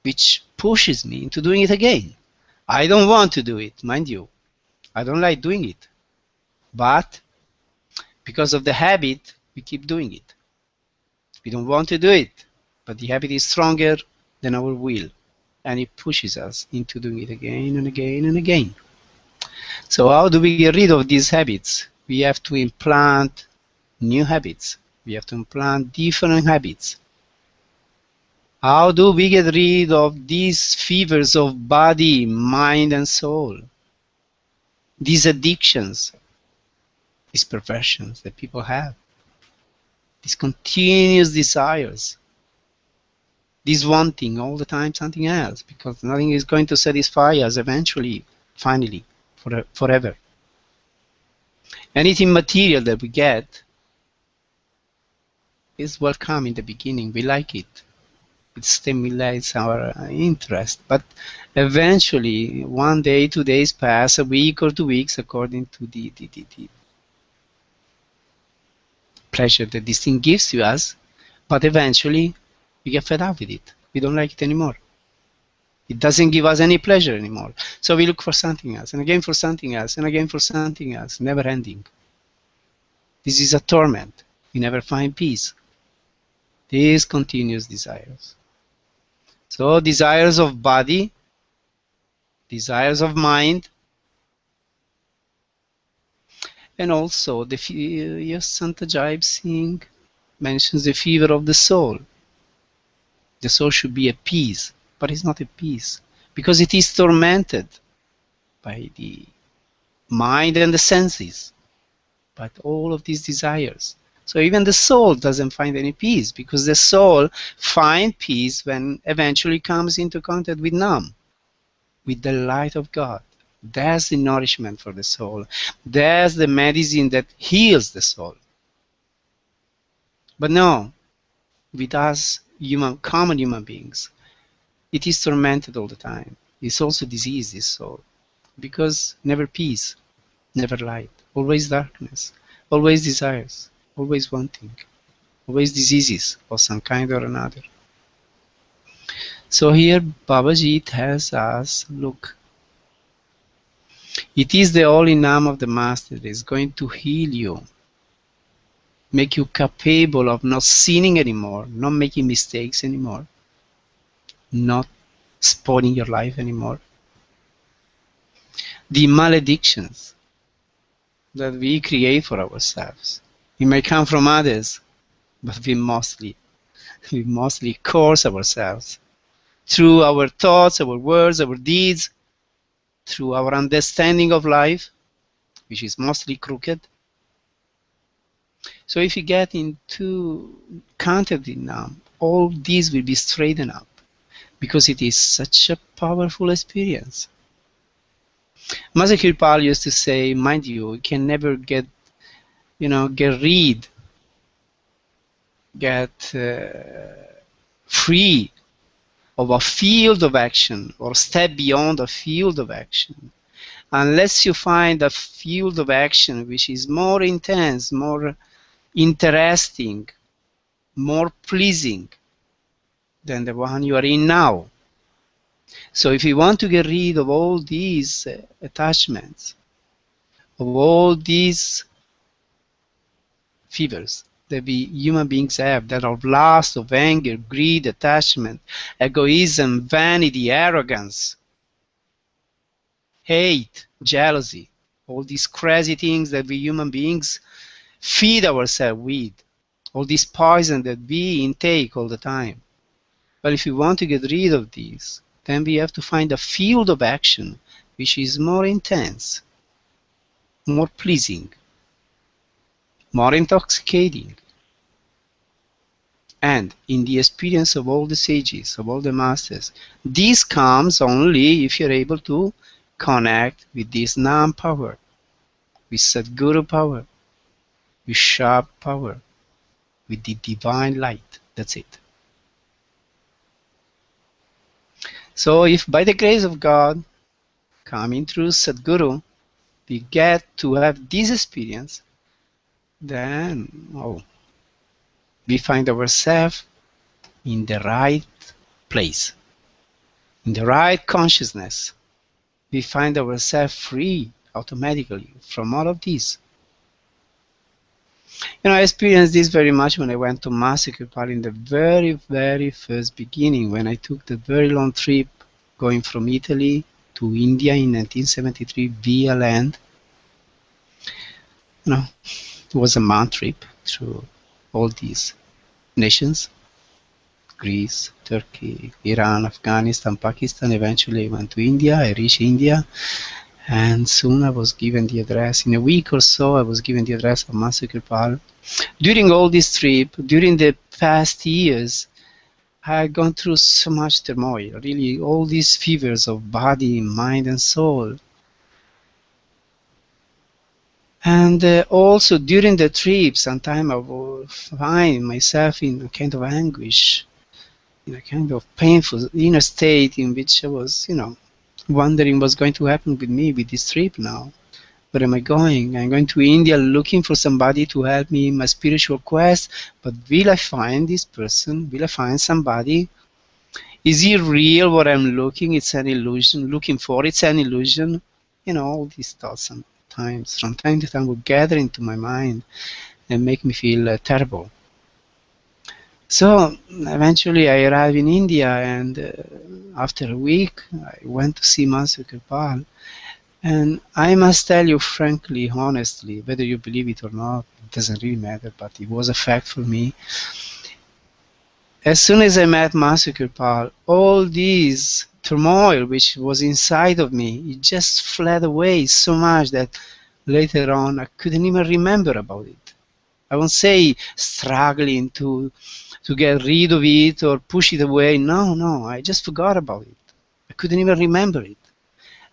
which pushes me into doing it again. I don't want to do it, mind you. I don't like doing it. But because of the habit, we keep doing it. We don't want to do it, but the habit is stronger than our will, and it pushes us into doing it again and again and again. So how do we get rid of these habits? We have to implant new habits. We have to implant different habits. How do we get rid of these fevers of body, mind, and soul? These addictions, these perversions that people have, these continuous desires, this wanting all the time something else, because nothing is going to satisfy us eventually, finally, forever. Anything material that we get is welcome in the beginning. We like it. It stimulates our interest. But eventually, 1 day, 2 days pass, a week or 2 weeks, according to the pleasure that this thing gives to us. But eventually, we get fed up with it. We don't like it anymore. It doesn't give us any pleasure anymore. So we look for something else, and again for something else, and again for something else, never ending. This is a torment. We never find peace. These continuous desires. So desires of body, desires of mind, and also the Sant Ajaib Singh mentions the fever of the soul. The soul should be at peace, but it's not at peace because it is tormented by the mind and the senses, but all of these desires. So even the soul doesn't find any peace, because the soul finds peace when eventually comes into contact with Naam, with the light of God. That's the nourishment for the soul. That's the medicine that heals the soul. But no, with us common human beings, it is tormented all the time. It's also diseased, this soul, because never peace, never light, always darkness, always desires, always wanting, always diseases of some kind or another. So here Babaji tells us, look, it is the Holy Naam of the Master that is going to heal you, make you capable of not sinning anymore, not making mistakes anymore, not spoiling your life anymore. The maledictions that we create for ourselves, it may come from others, but we mostly curse ourselves through our thoughts, our words, our deeds, through our understanding of life, which is mostly crooked. So if you get into contact with Naam, all these will be straightened up, because it is such a powerful experience. Master Kirpal used to say, mind you can never get free of a field of action, or step beyond a field of action, unless you find a field of action which is more intense, more interesting, more pleasing than the one you are in now. So if you want to get rid of all these attachments, of all these fevers that we human beings have, that of lust, of anger, greed, attachment, egoism, vanity, arrogance, hate, jealousy, all these crazy things that we human beings feed ourselves with, all this poison that we intake all the time. But if we want to get rid of these, then we have to find a field of action which is more intense, more pleasing, more intoxicating. And in the experience of all the sages, of all the masters, this comes only if you're able to connect with this Naam power, with Satguru power, with Shab power, with the divine light. That's it. So if by the grace of God, coming through Satguru, we get to have this experience, then we find ourselves in the right place, in the right consciousness. We find ourselves free automatically from all of this. I experienced this very much when I went to Master Kripa in the very, very first beginning, when I took the very long trip going from Italy to India in 1973 via land. It was a month trip through all these nations: Greece, Turkey, Iran, Afghanistan, Pakistan. Eventually I went to India. I reached India, and soon I was given the address. In a week or so I was given the address of Master Kripa. During all this trip, during the past years, I had gone through so much turmoil, really, all these fevers of body, mind and soul. And also during the trip, sometimes I would find myself in a kind of anguish, in a kind of painful inner state in which I was, wondering what's going to happen with me with this trip now. Where am I going? I'm going to India looking for somebody to help me in my spiritual quest, but will I find this person? Will I find somebody? Is it real what I'm looking? It's an illusion. Looking for it's an illusion. All these thoughts sometimes, from time to time, would gather into my mind and make me feel terrible. So eventually I arrived in India, and after a week I went to see Master Kripa. And I must tell you frankly, honestly, whether you believe it or not, it doesn't really matter, but it was a fact for me. As soon as I met Master Kripa, all this turmoil which was inside of me, it just fled away so much that later on I couldn't even remember about it. I won't say struggling to get rid of it or push it away. No, I just forgot about it. I couldn't even remember it.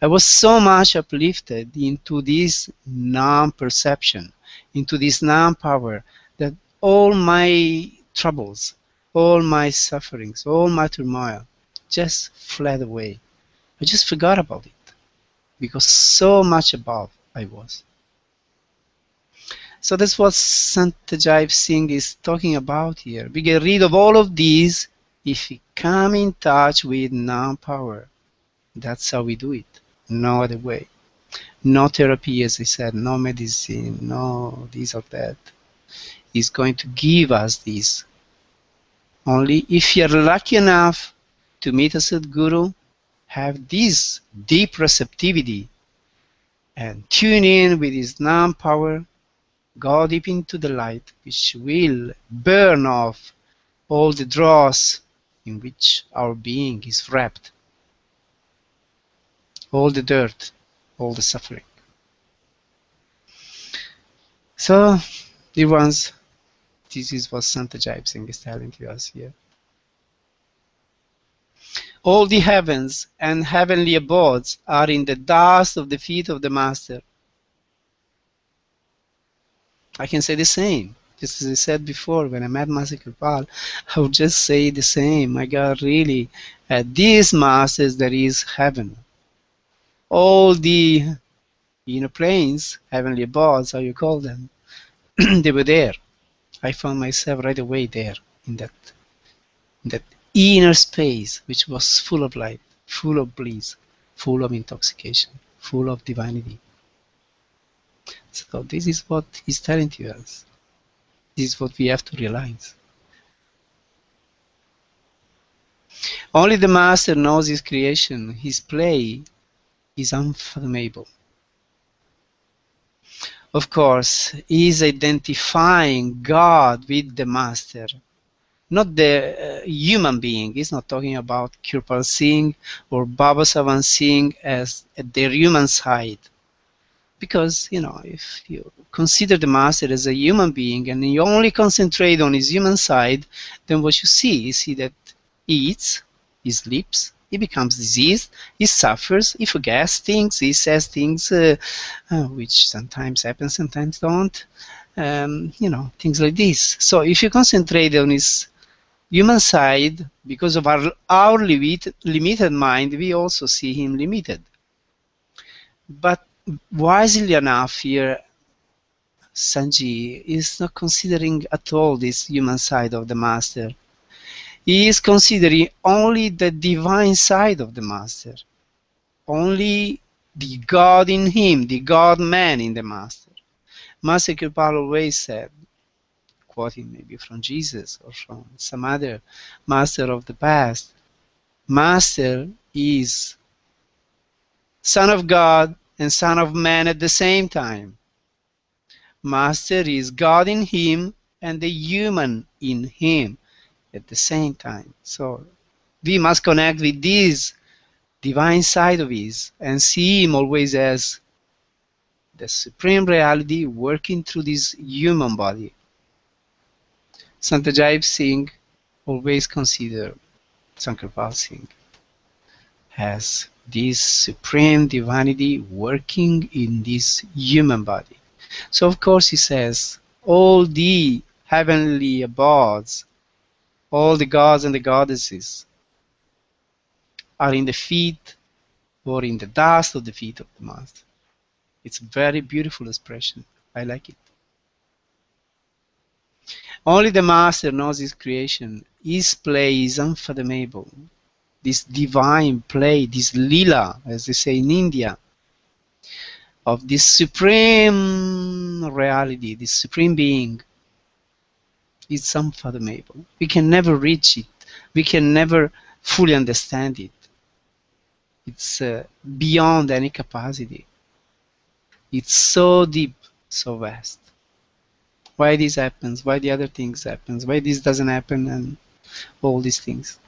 I was so much uplifted into this Naam perception, into this Naam power, that all my troubles, all my sufferings, all my turmoil just fled away. I just forgot about it, because so much above I was. So that's what Sant Ajaib Singh is talking about here. We get rid of all of these if we come in touch with Naam power. That's how we do it. No other way. No therapy, as I said, no medicine, no this or that is going to give us this. Only if you're lucky enough to meet a Sadguru, have this deep receptivity and tune in with his Naam power, go deep into the light, which will burn off all the dross in which our being is wrapped, all the dirt, all the suffering. So, dear ones, this is what Sant Ajaib Singh is telling to us here. All the heavens and heavenly abodes are in the dust of the feet of the Master. I can say the same. Just as I said before, when I met Master Kripa, I would just say the same. My God, really, at these Masters there is heaven. All the inner planes, heavenly abodes, how you call them, they were there. I found myself right away there in that inner space, which was full of light, full of bliss, full of intoxication, full of divinity. So this is what he's telling to us. This is what we have to realize. Only the master knows his creation. His play is unfathomable. Of course, he is identifying God with the master, not the human being. He's not talking about Kirpal Singh or Baba Savan Singh as their human side. Because, if you consider the master as a human being and you only concentrate on his human side, then what you see that he eats, he sleeps, he becomes diseased, he suffers, he forgets things, he says things which sometimes happen, sometimes don't, things like this. So if you concentrate on his human side, because of our limited mind, we also see him limited. But wisely enough here, Sant Ji is not considering at all this human side of the master. He is considering only the divine side of the master, only the God in him, the God-man in the master. Master Kirpal always said, quoting maybe from Jesus or from some other master of the past, master is Son of God and Son of Man at the same time. Master is God in him and the human in him at the same time. So we must connect with this divine side of his and see him always as the supreme reality working through this human body. Sant Ajaib Singh always considered Sant Kirpal Singh as this supreme divinity working in this human body. So of course he says, all the heavenly abodes, all the gods and the goddesses are in the feet or in the dust of the feet of the master. It's a very beautiful expression. I like it. Only the master knows his creation. His play is unfathomable. This divine play, this lila, as they say in India, of this supreme reality, this supreme being, it's unfathomable. We can never reach it. We can never fully understand it. It's beyond any capacity. It's so deep, so vast. Why this happens? Why the other things happens? Why this doesn't happen? And all these things.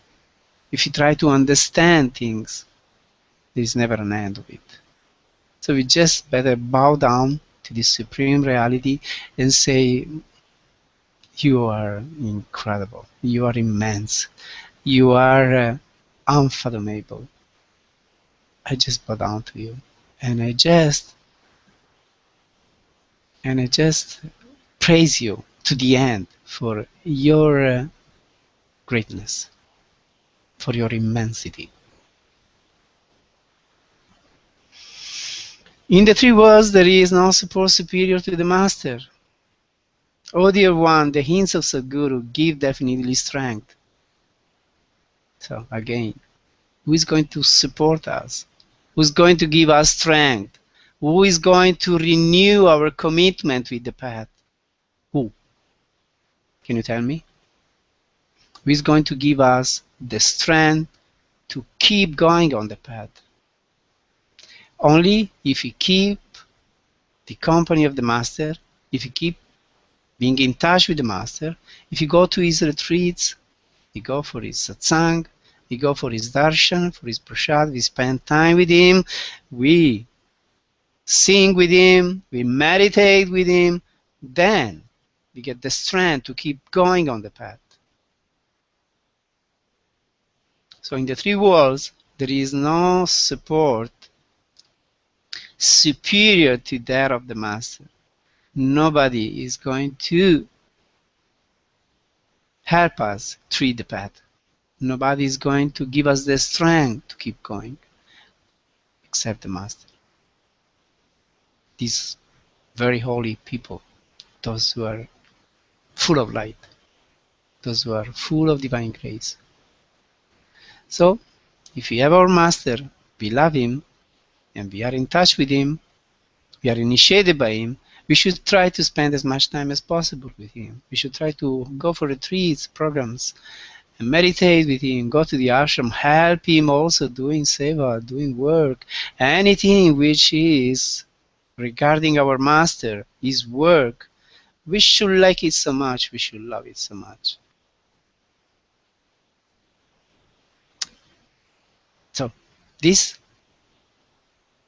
If you try to understand things, there is never an end of it. So we just better bow down to this supreme reality and say, you are incredible. You are immense. You are unfathomable. I just bow down to you. And I just praise you to the end for your greatness, for your immensity. In the three worlds, there is no support superior to the master. Oh dear one, the hints of Satguru give definitely strength. So again, who is going to support us? Who is going to give us strength? Who is going to renew our commitment with the path? Who? Can you tell me? Who is going to give us the strength to keep going on the path? Only if we keep the company of the master, if we keep being in touch with the master, if you go to his retreats, you go for his satsang, we go for his darshan, for his prasad, we spend time with him, we sing with him, we meditate with him, then we get the strength to keep going on the path. So in the three worlds, there is no support superior to that of the master. Nobody is going to help us tread the path. Nobody is going to give us the strength to keep going except the master. these very holy people, those who are full of light, those who are full of divine grace. So, if we have our master, we love him, and we are in touch with him, we are initiated by him, we should try to spend as much time as possible with him. We should try to go for retreats, programs, and meditate with him, go to the ashram, help him also doing seva, doing work, anything which is regarding our master, his work. We should like it so much, we should love it so much. So, this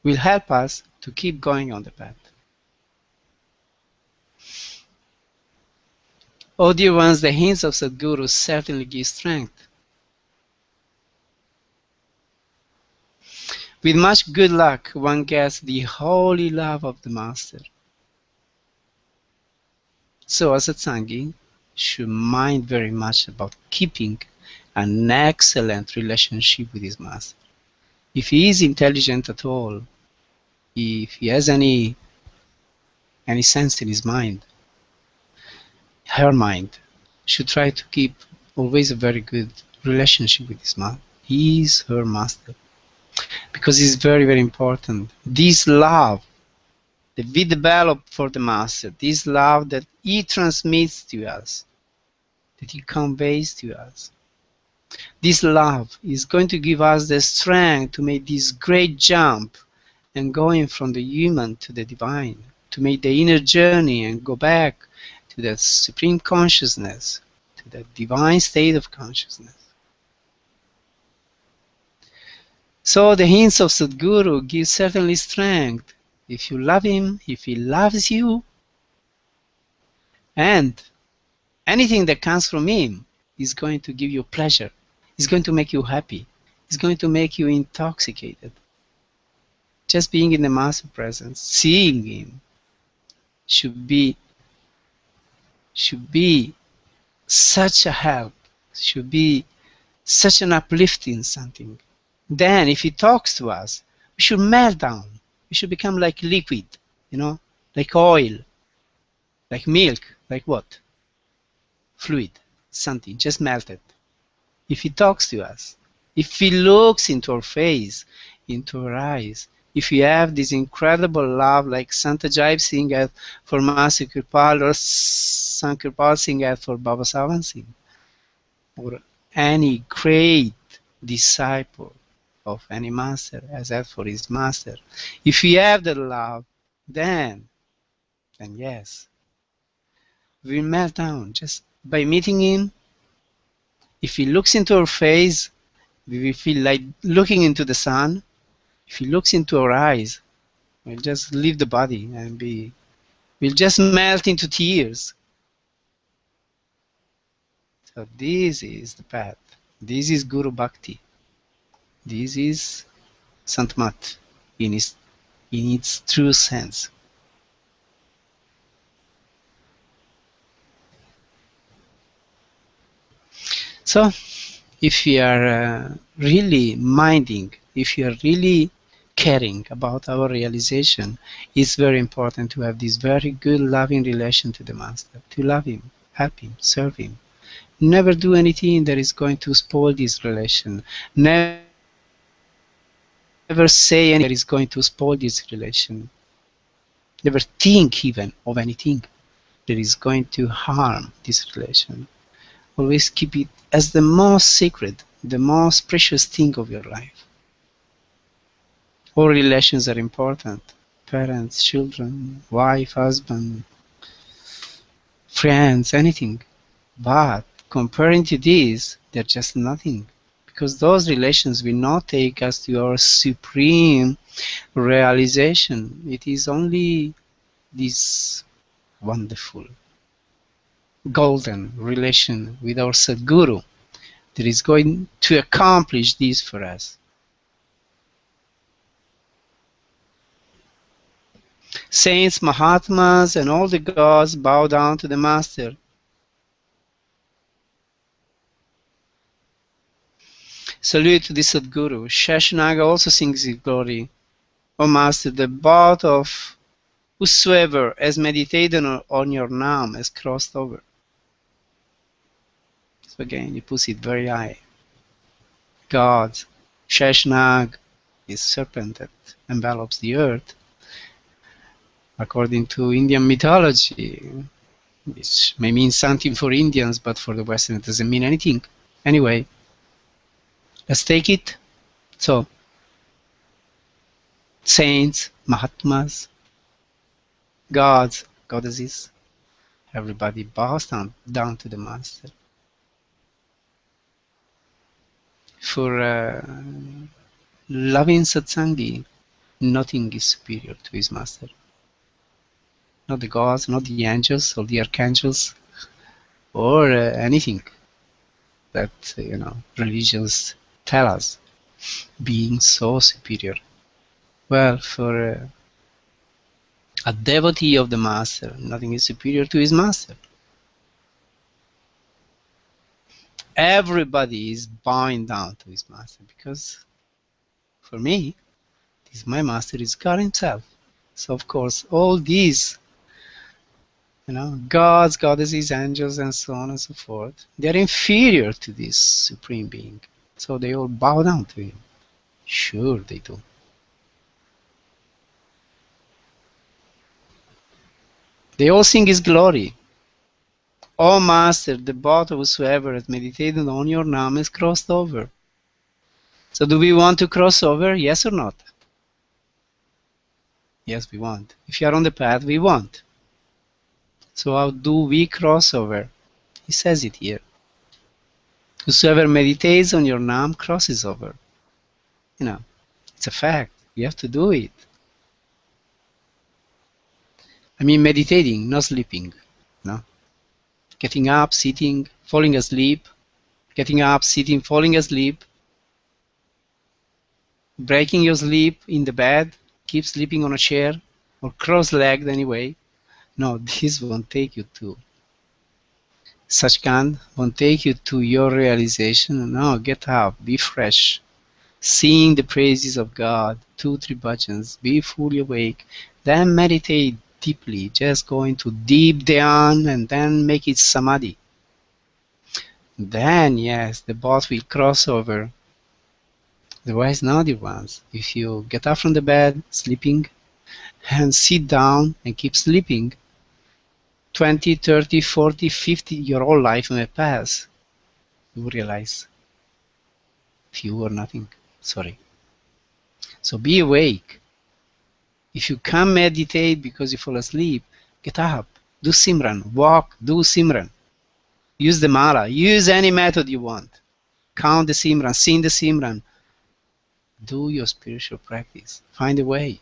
will help us to keep going on the path. Oh dear ones, the hints of Sadguru certainly give strength. With much good luck, one gets the holy love of the Master. So as a Satsangi, should mind very much about keeping an excellent relationship with his Master. If he is intelligent at all, if he has any sense in his mind, her mind should try to keep always a very good relationship with his Master. He is her Master. Because it's very, very important. This love that we develop for the Master, this love that he transmits to us, that he conveys to us, this love is going to give us the strength to make this great jump and going from the human to the divine, to make the inner journey and go back to that supreme consciousness, to that divine state of consciousness. So the hints of Sadguru give certainly strength. If you love him, if he loves you, and anything that comes from him is going to give you pleasure, is going to make you happy, is going to make you intoxicated. Just being in the Master presence, seeing him, should be such a help, should be such an uplifting something. Then if he talks to us, we should melt down. We should become like liquid, like oil, like milk, like what? Fluid, something, just melted. If he talks to us, if he looks into our face, into our eyes, if we have this incredible love like Sant Ajaib Singh had for Master Kirpal or Sant Kirpal Singh had for Baba Sawan Singh, or any great disciple of any master as that for his master. If we have the love, then yes, we melt down just by meeting him. If he looks into our face, we will feel like looking into the sun. If he looks into our eyes, we'll just leave the body and we'll just melt into tears. So this is the path. This is Guru Bhakti. This is Sant Mat in its true sense. So, if we are really minding, if we are really caring about our realization, it's very important to have this very good loving relation to the Master, to love him, help him, serve him. Never do anything that is going to spoil this relation. Never say anything that is going to spoil this relation. Never think even of anything that is going to harm this relation. Always keep it as the most sacred, the most precious thing of your life. All relations are important. Parents, children, wife, husband, friends, anything. But comparing to this, they're just nothing. Because those relations will not take us to our supreme realization. It is only this wonderful golden relation with our Sadguru that is going to accomplish this for us. Saints, Mahatmas, and all the gods bow down to the Master. Salute to the Sadguru. Shashnaga also sings his glory. O Master, the bout of Whosoever has meditated on your Naam has crossed over. So again, he puts it very high. God, Sheshnag, is serpent that envelops the earth. According to Indian mythology, which may mean something for Indians, but for the Western it doesn't mean anything. Anyway, let's take it. So, saints, Mahatmas, gods, goddesses, everybody bows down to the Master. For loving Satsangi, nothing is superior to his Master. Not the gods, not the angels or the archangels, or anything that religions tell us being so superior. Well, for a devotee of the Master, nothing is superior to his Master. Everybody is bowing down to his Master, because for me, my Master is God himself. So of course, all these gods, goddesses, angels, and so on and so forth, they are inferior to this Supreme Being. So they all bow down to him. Sure they do. They all sing his glory. O Master, the devout whosoever has meditated on your Naam has crossed over. So do we want to cross over? Yes or not? Yes, we want. If you are on the path, we want. So how do we cross over? He says it here. Whosoever meditates on your Naam crosses over. It's a fact. You have to do it. I mean meditating, not sleeping. Getting up, sitting, falling asleep. Getting up, sitting, falling asleep. Breaking your sleep in the bed. Keep sleeping on a chair. Or cross-legged anyway. No, this won't take you to Sachkhand, won't take you to your realization. No, get up, be fresh. Sing the praises of God, 2-3 bhajans, be fully awake. Then meditate deeply, just go into deep dhyan and then make it samadhi. Then, yes, the boat will cross over. Otherwise, not, dear ones. If you get up from the bed, sleeping, and sit down and keep sleeping, 20, 30, 40, 50, your whole life may pass. You will realize few or nothing. Sorry. So be awake. If you can't meditate because you fall asleep, get up, do Simran, walk, do Simran. Use the mala, use any method you want. Count the Simran, sing the Simran. Do your spiritual practice. Find a way.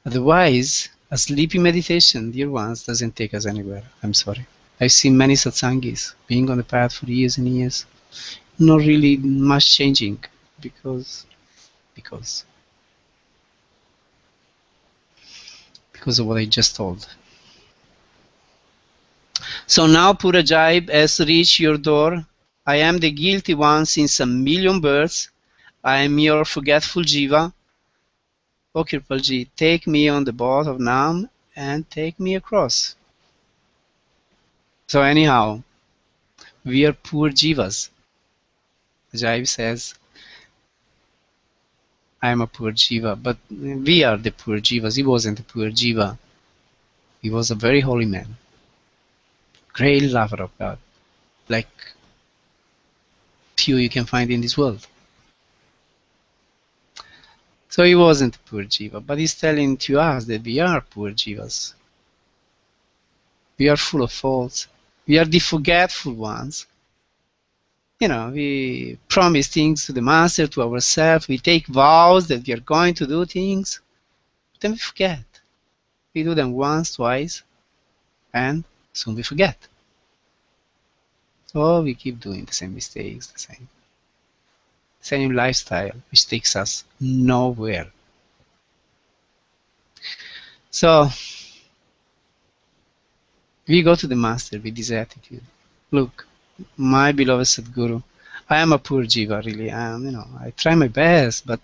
Otherwise, a sleepy meditation, dear ones, doesn't take us anywhere. I'm sorry. I've seen many satsangis being on the path for years and years. Not really much changing because of what I just told. So now Pura Jaib has reached your door. I am the guilty one since a million births. I am your forgetful jiva. O Kirpalji, take me on the boat of Naam and take me across. So anyhow, we are poor jivas. Jaib says, I am a poor jiva, but we are the poor jivas. He wasn't a poor jiva. He was a very holy man. Great lover of God. Like few you can find in this world. So he wasn't a poor jiva, but he's telling to us that we are poor jivas. We are full of faults. We are the forgetful ones. We promise things to the Master, to ourselves. We take vows that we are going to do things. But then we forget. We do them once, twice, and soon we forget. So we keep doing the same mistakes, the same lifestyle, which takes us nowhere. So we go to the Master with this attitude. Look, my beloved Sadguru, I am a poor jiva, really. I try my best, but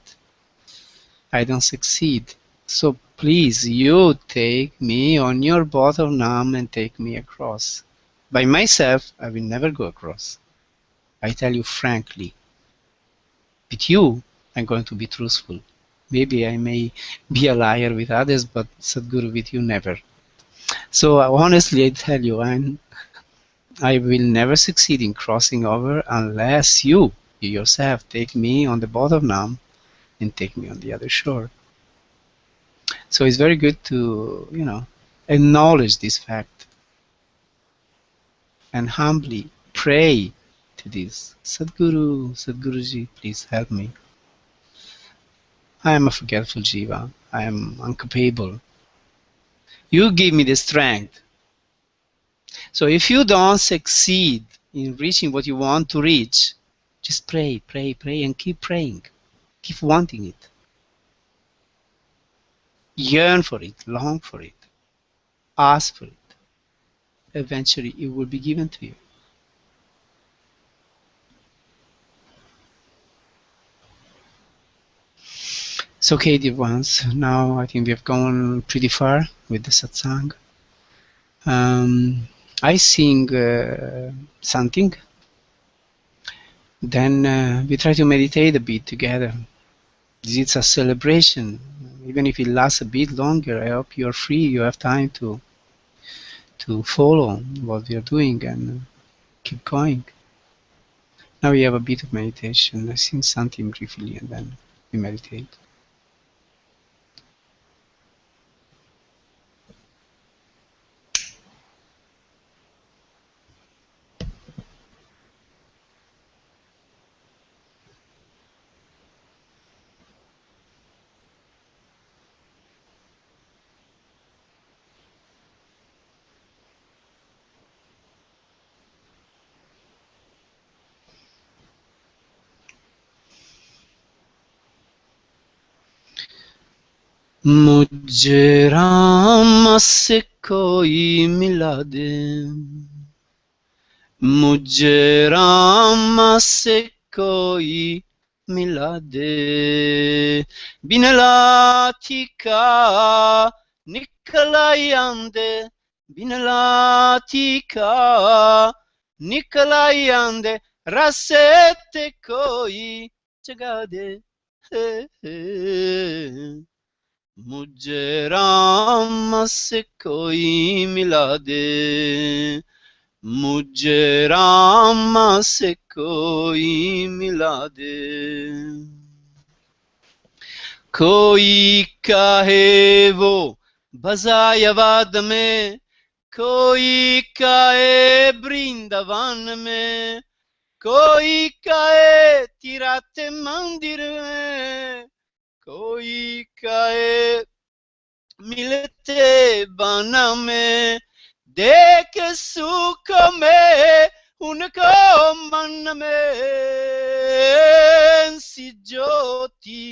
I don't succeed. So please, you take me on your bottom arm and take me across. By myself, I will never go across. I tell you frankly. With you, I'm going to be truthful. Maybe I may be a liar with others, but Sadhguru, with you, never. So honestly, I tell you, I will never succeed in crossing over unless you yourself take me on the bottom arm and take me on the other shore. So it's very good to, acknowledge this fact and humbly pray to this. Sadhguru, Sadhguruji, please help me. I am a forgetful jiva. I am incapable. You give me the strength. So if you don't succeed in reaching what you want to reach, just pray, pray, pray, and keep praying. Keep wanting it. Yearn for it, long for it, ask for it. Eventually it will be given to you. So okay, dear ones, now I think we have gone pretty far with the satsang. I sing something, then we try to meditate a bit together. It's a celebration, even if it lasts a bit longer. I hope you're free, you have time to follow what we are doing and keep going. Now we have a bit of meditation. I sing something briefly and then we meditate. मुझे राम से कोई मिला दे, मुझे राम से कोई मिला दे, बिन लाठी का निकला आंदे, बिन लाठी का निकला आंदे, रास्ते ते कोई जगा दे, मुझे राम से कोई मिला दे, मुझे राम से कोई मिला दे, कोई कहे वो भजायावाद में, कोई कहे वृंदावन में, कोई कहे तिराते मंदिर में, कोई कहे मिलते बन में, देख सुख में उनको मन में सी ज्योति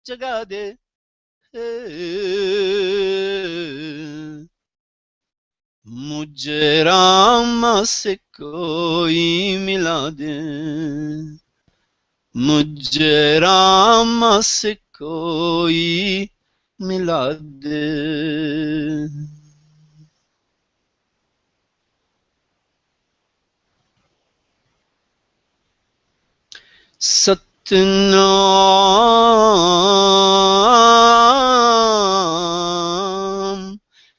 जगा दे, मुझे राम से कोई मिला दे, मुझे राम से कोई मिला दे. Satnam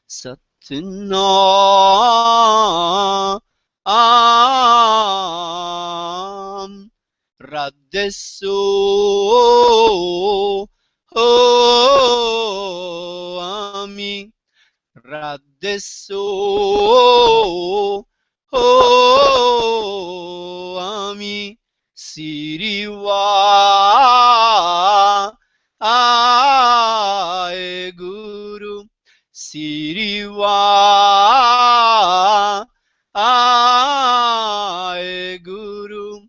Satnam Radeso Ami Radeso Ami Siriwa Ae Guru Siriwa Ae Guru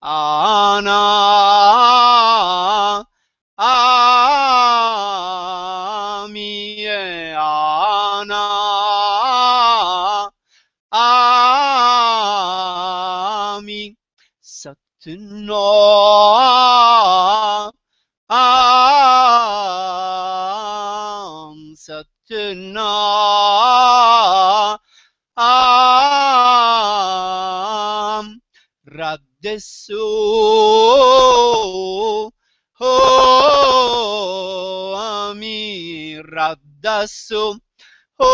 Ana Ami Ana Ami Satna Naam Raddesu Ho Ami Raddasu Ho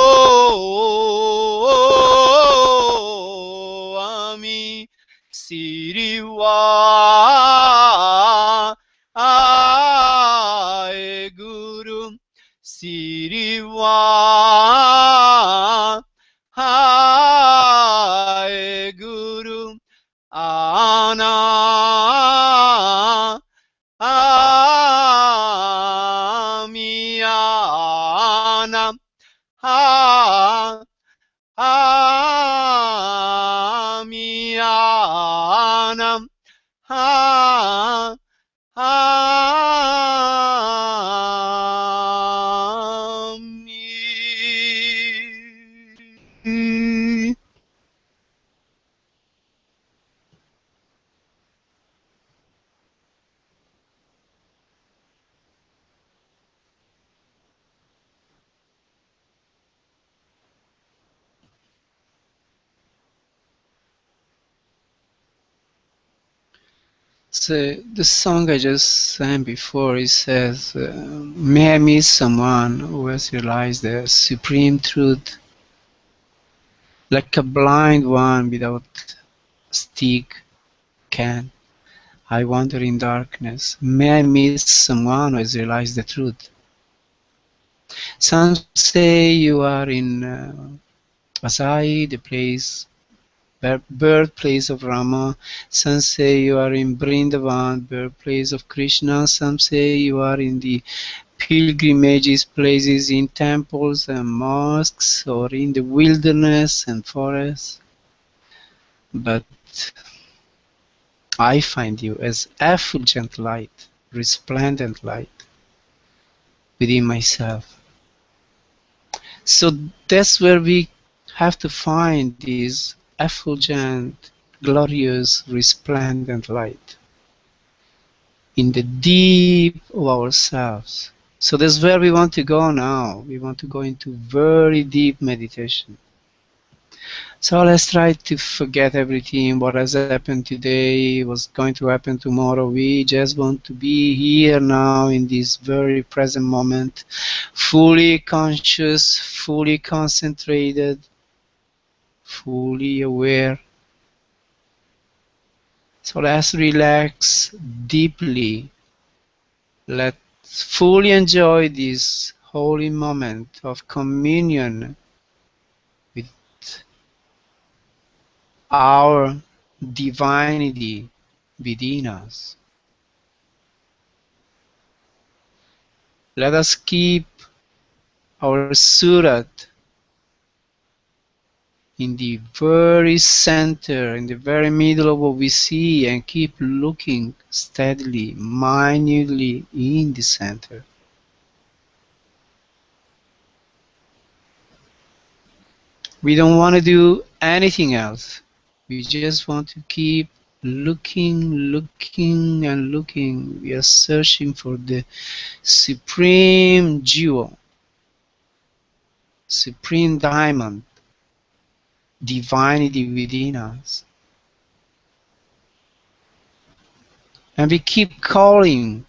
Ami Siriwa Ae Guru Siriwa Ae Guru Ana Amiyana Ha Amiyana Ha Ami. So the song I just sang before, it says, may I meet someone who has realized the supreme truth, like a blind one without stick can. I wander in darkness. May I meet someone who has realized the truth. Some say you are in Vasai, the place birthplace of Rama. Some say you are in Brindavan, birthplace of Krishna. Some say you are in the pilgrimages places in temples and mosques, or in the wilderness and forests. But I find you as effulgent light, resplendent light within myself. So that's where we have to find this effulgent, glorious, resplendent light in the deep of ourselves. So that's where we want to go now. We want to go into very deep meditation. So let's try to forget everything, what has happened today, what's going to happen tomorrow. We just want to be here now in this very present moment, fully conscious, fully concentrated, fully aware. So let's relax deeply. Let's fully enjoy this holy moment of communion with our divinity within us. Let us keep our surat in the very center, in the very middle of what we see, and keep looking steadily, minutely in the center. We don't want to do anything else. We just want to keep looking, looking, and looking. We are searching for the supreme jewel, supreme diamond, divinity within us. And we keep calling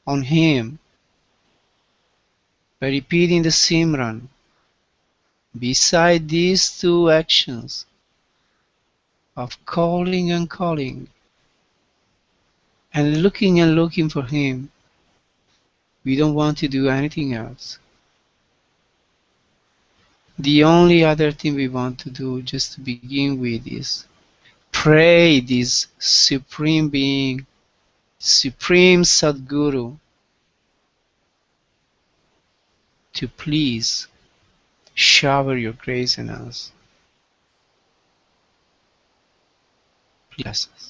on Him by repeating the Simran. Beside these two actions of calling and looking for Him, we don't want to do anything else. The only other thing we want to do, just to begin with, is pray this Supreme Being, Supreme Satguru, to please shower your grace in us. Please bless us.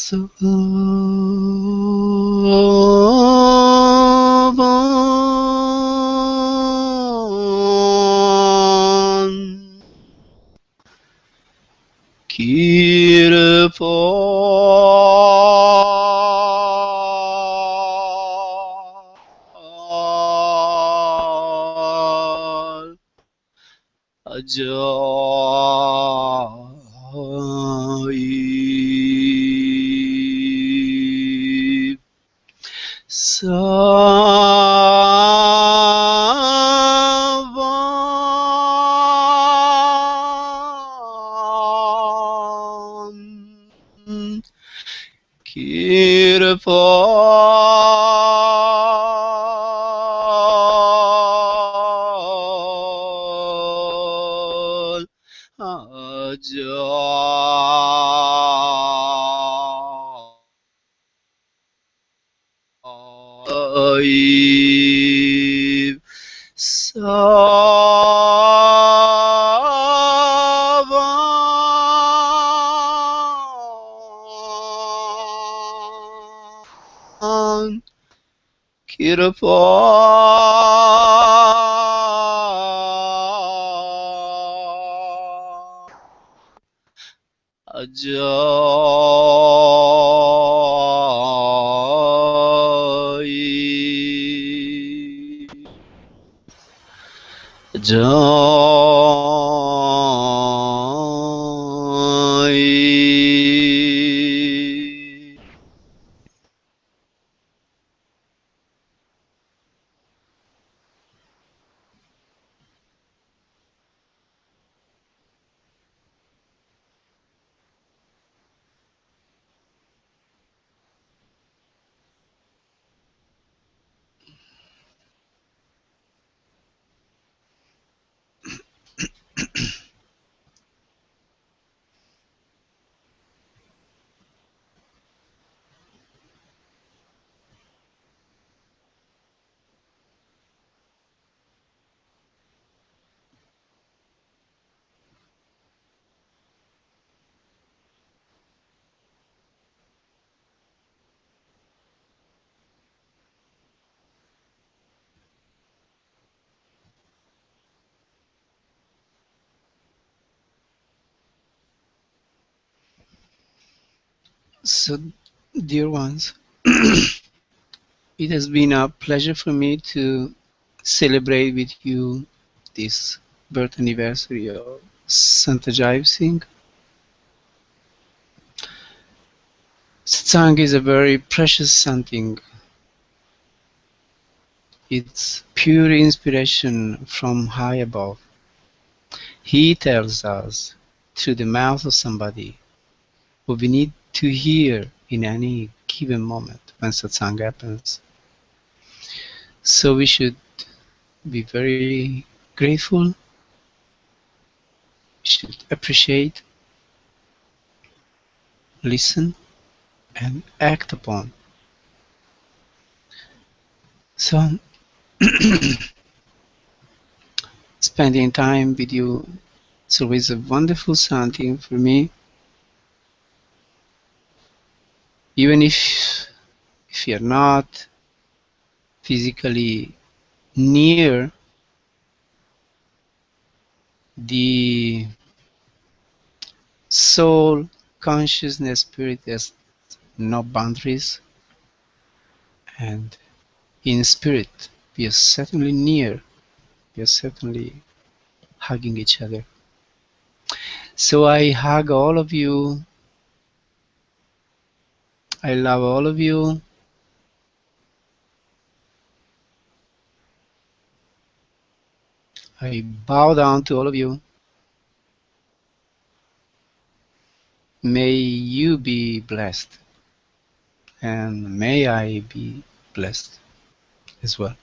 Ajaib Savam Kirpal Ajaib Savam Kirpal Ajaib Ajaib. So, dear ones, it has been a pleasure for me to celebrate with you this birth anniversary of Sant Ajaib Singh. Satsang is a very precious something. It's pure inspiration from high above. He tells us through the mouth of somebody what we need to hear in any given moment when satsang happens. So we should be very grateful, we should appreciate, listen, and act upon. So spending time with you is always a wonderful something for me. Even if you're not physically near, the soul, consciousness, spirit has no boundaries, and in spirit we are certainly near, we are certainly hugging each other. So I hug all of you, I love all of you. I bow down to all of you. May you be blessed, and may I be blessed as well.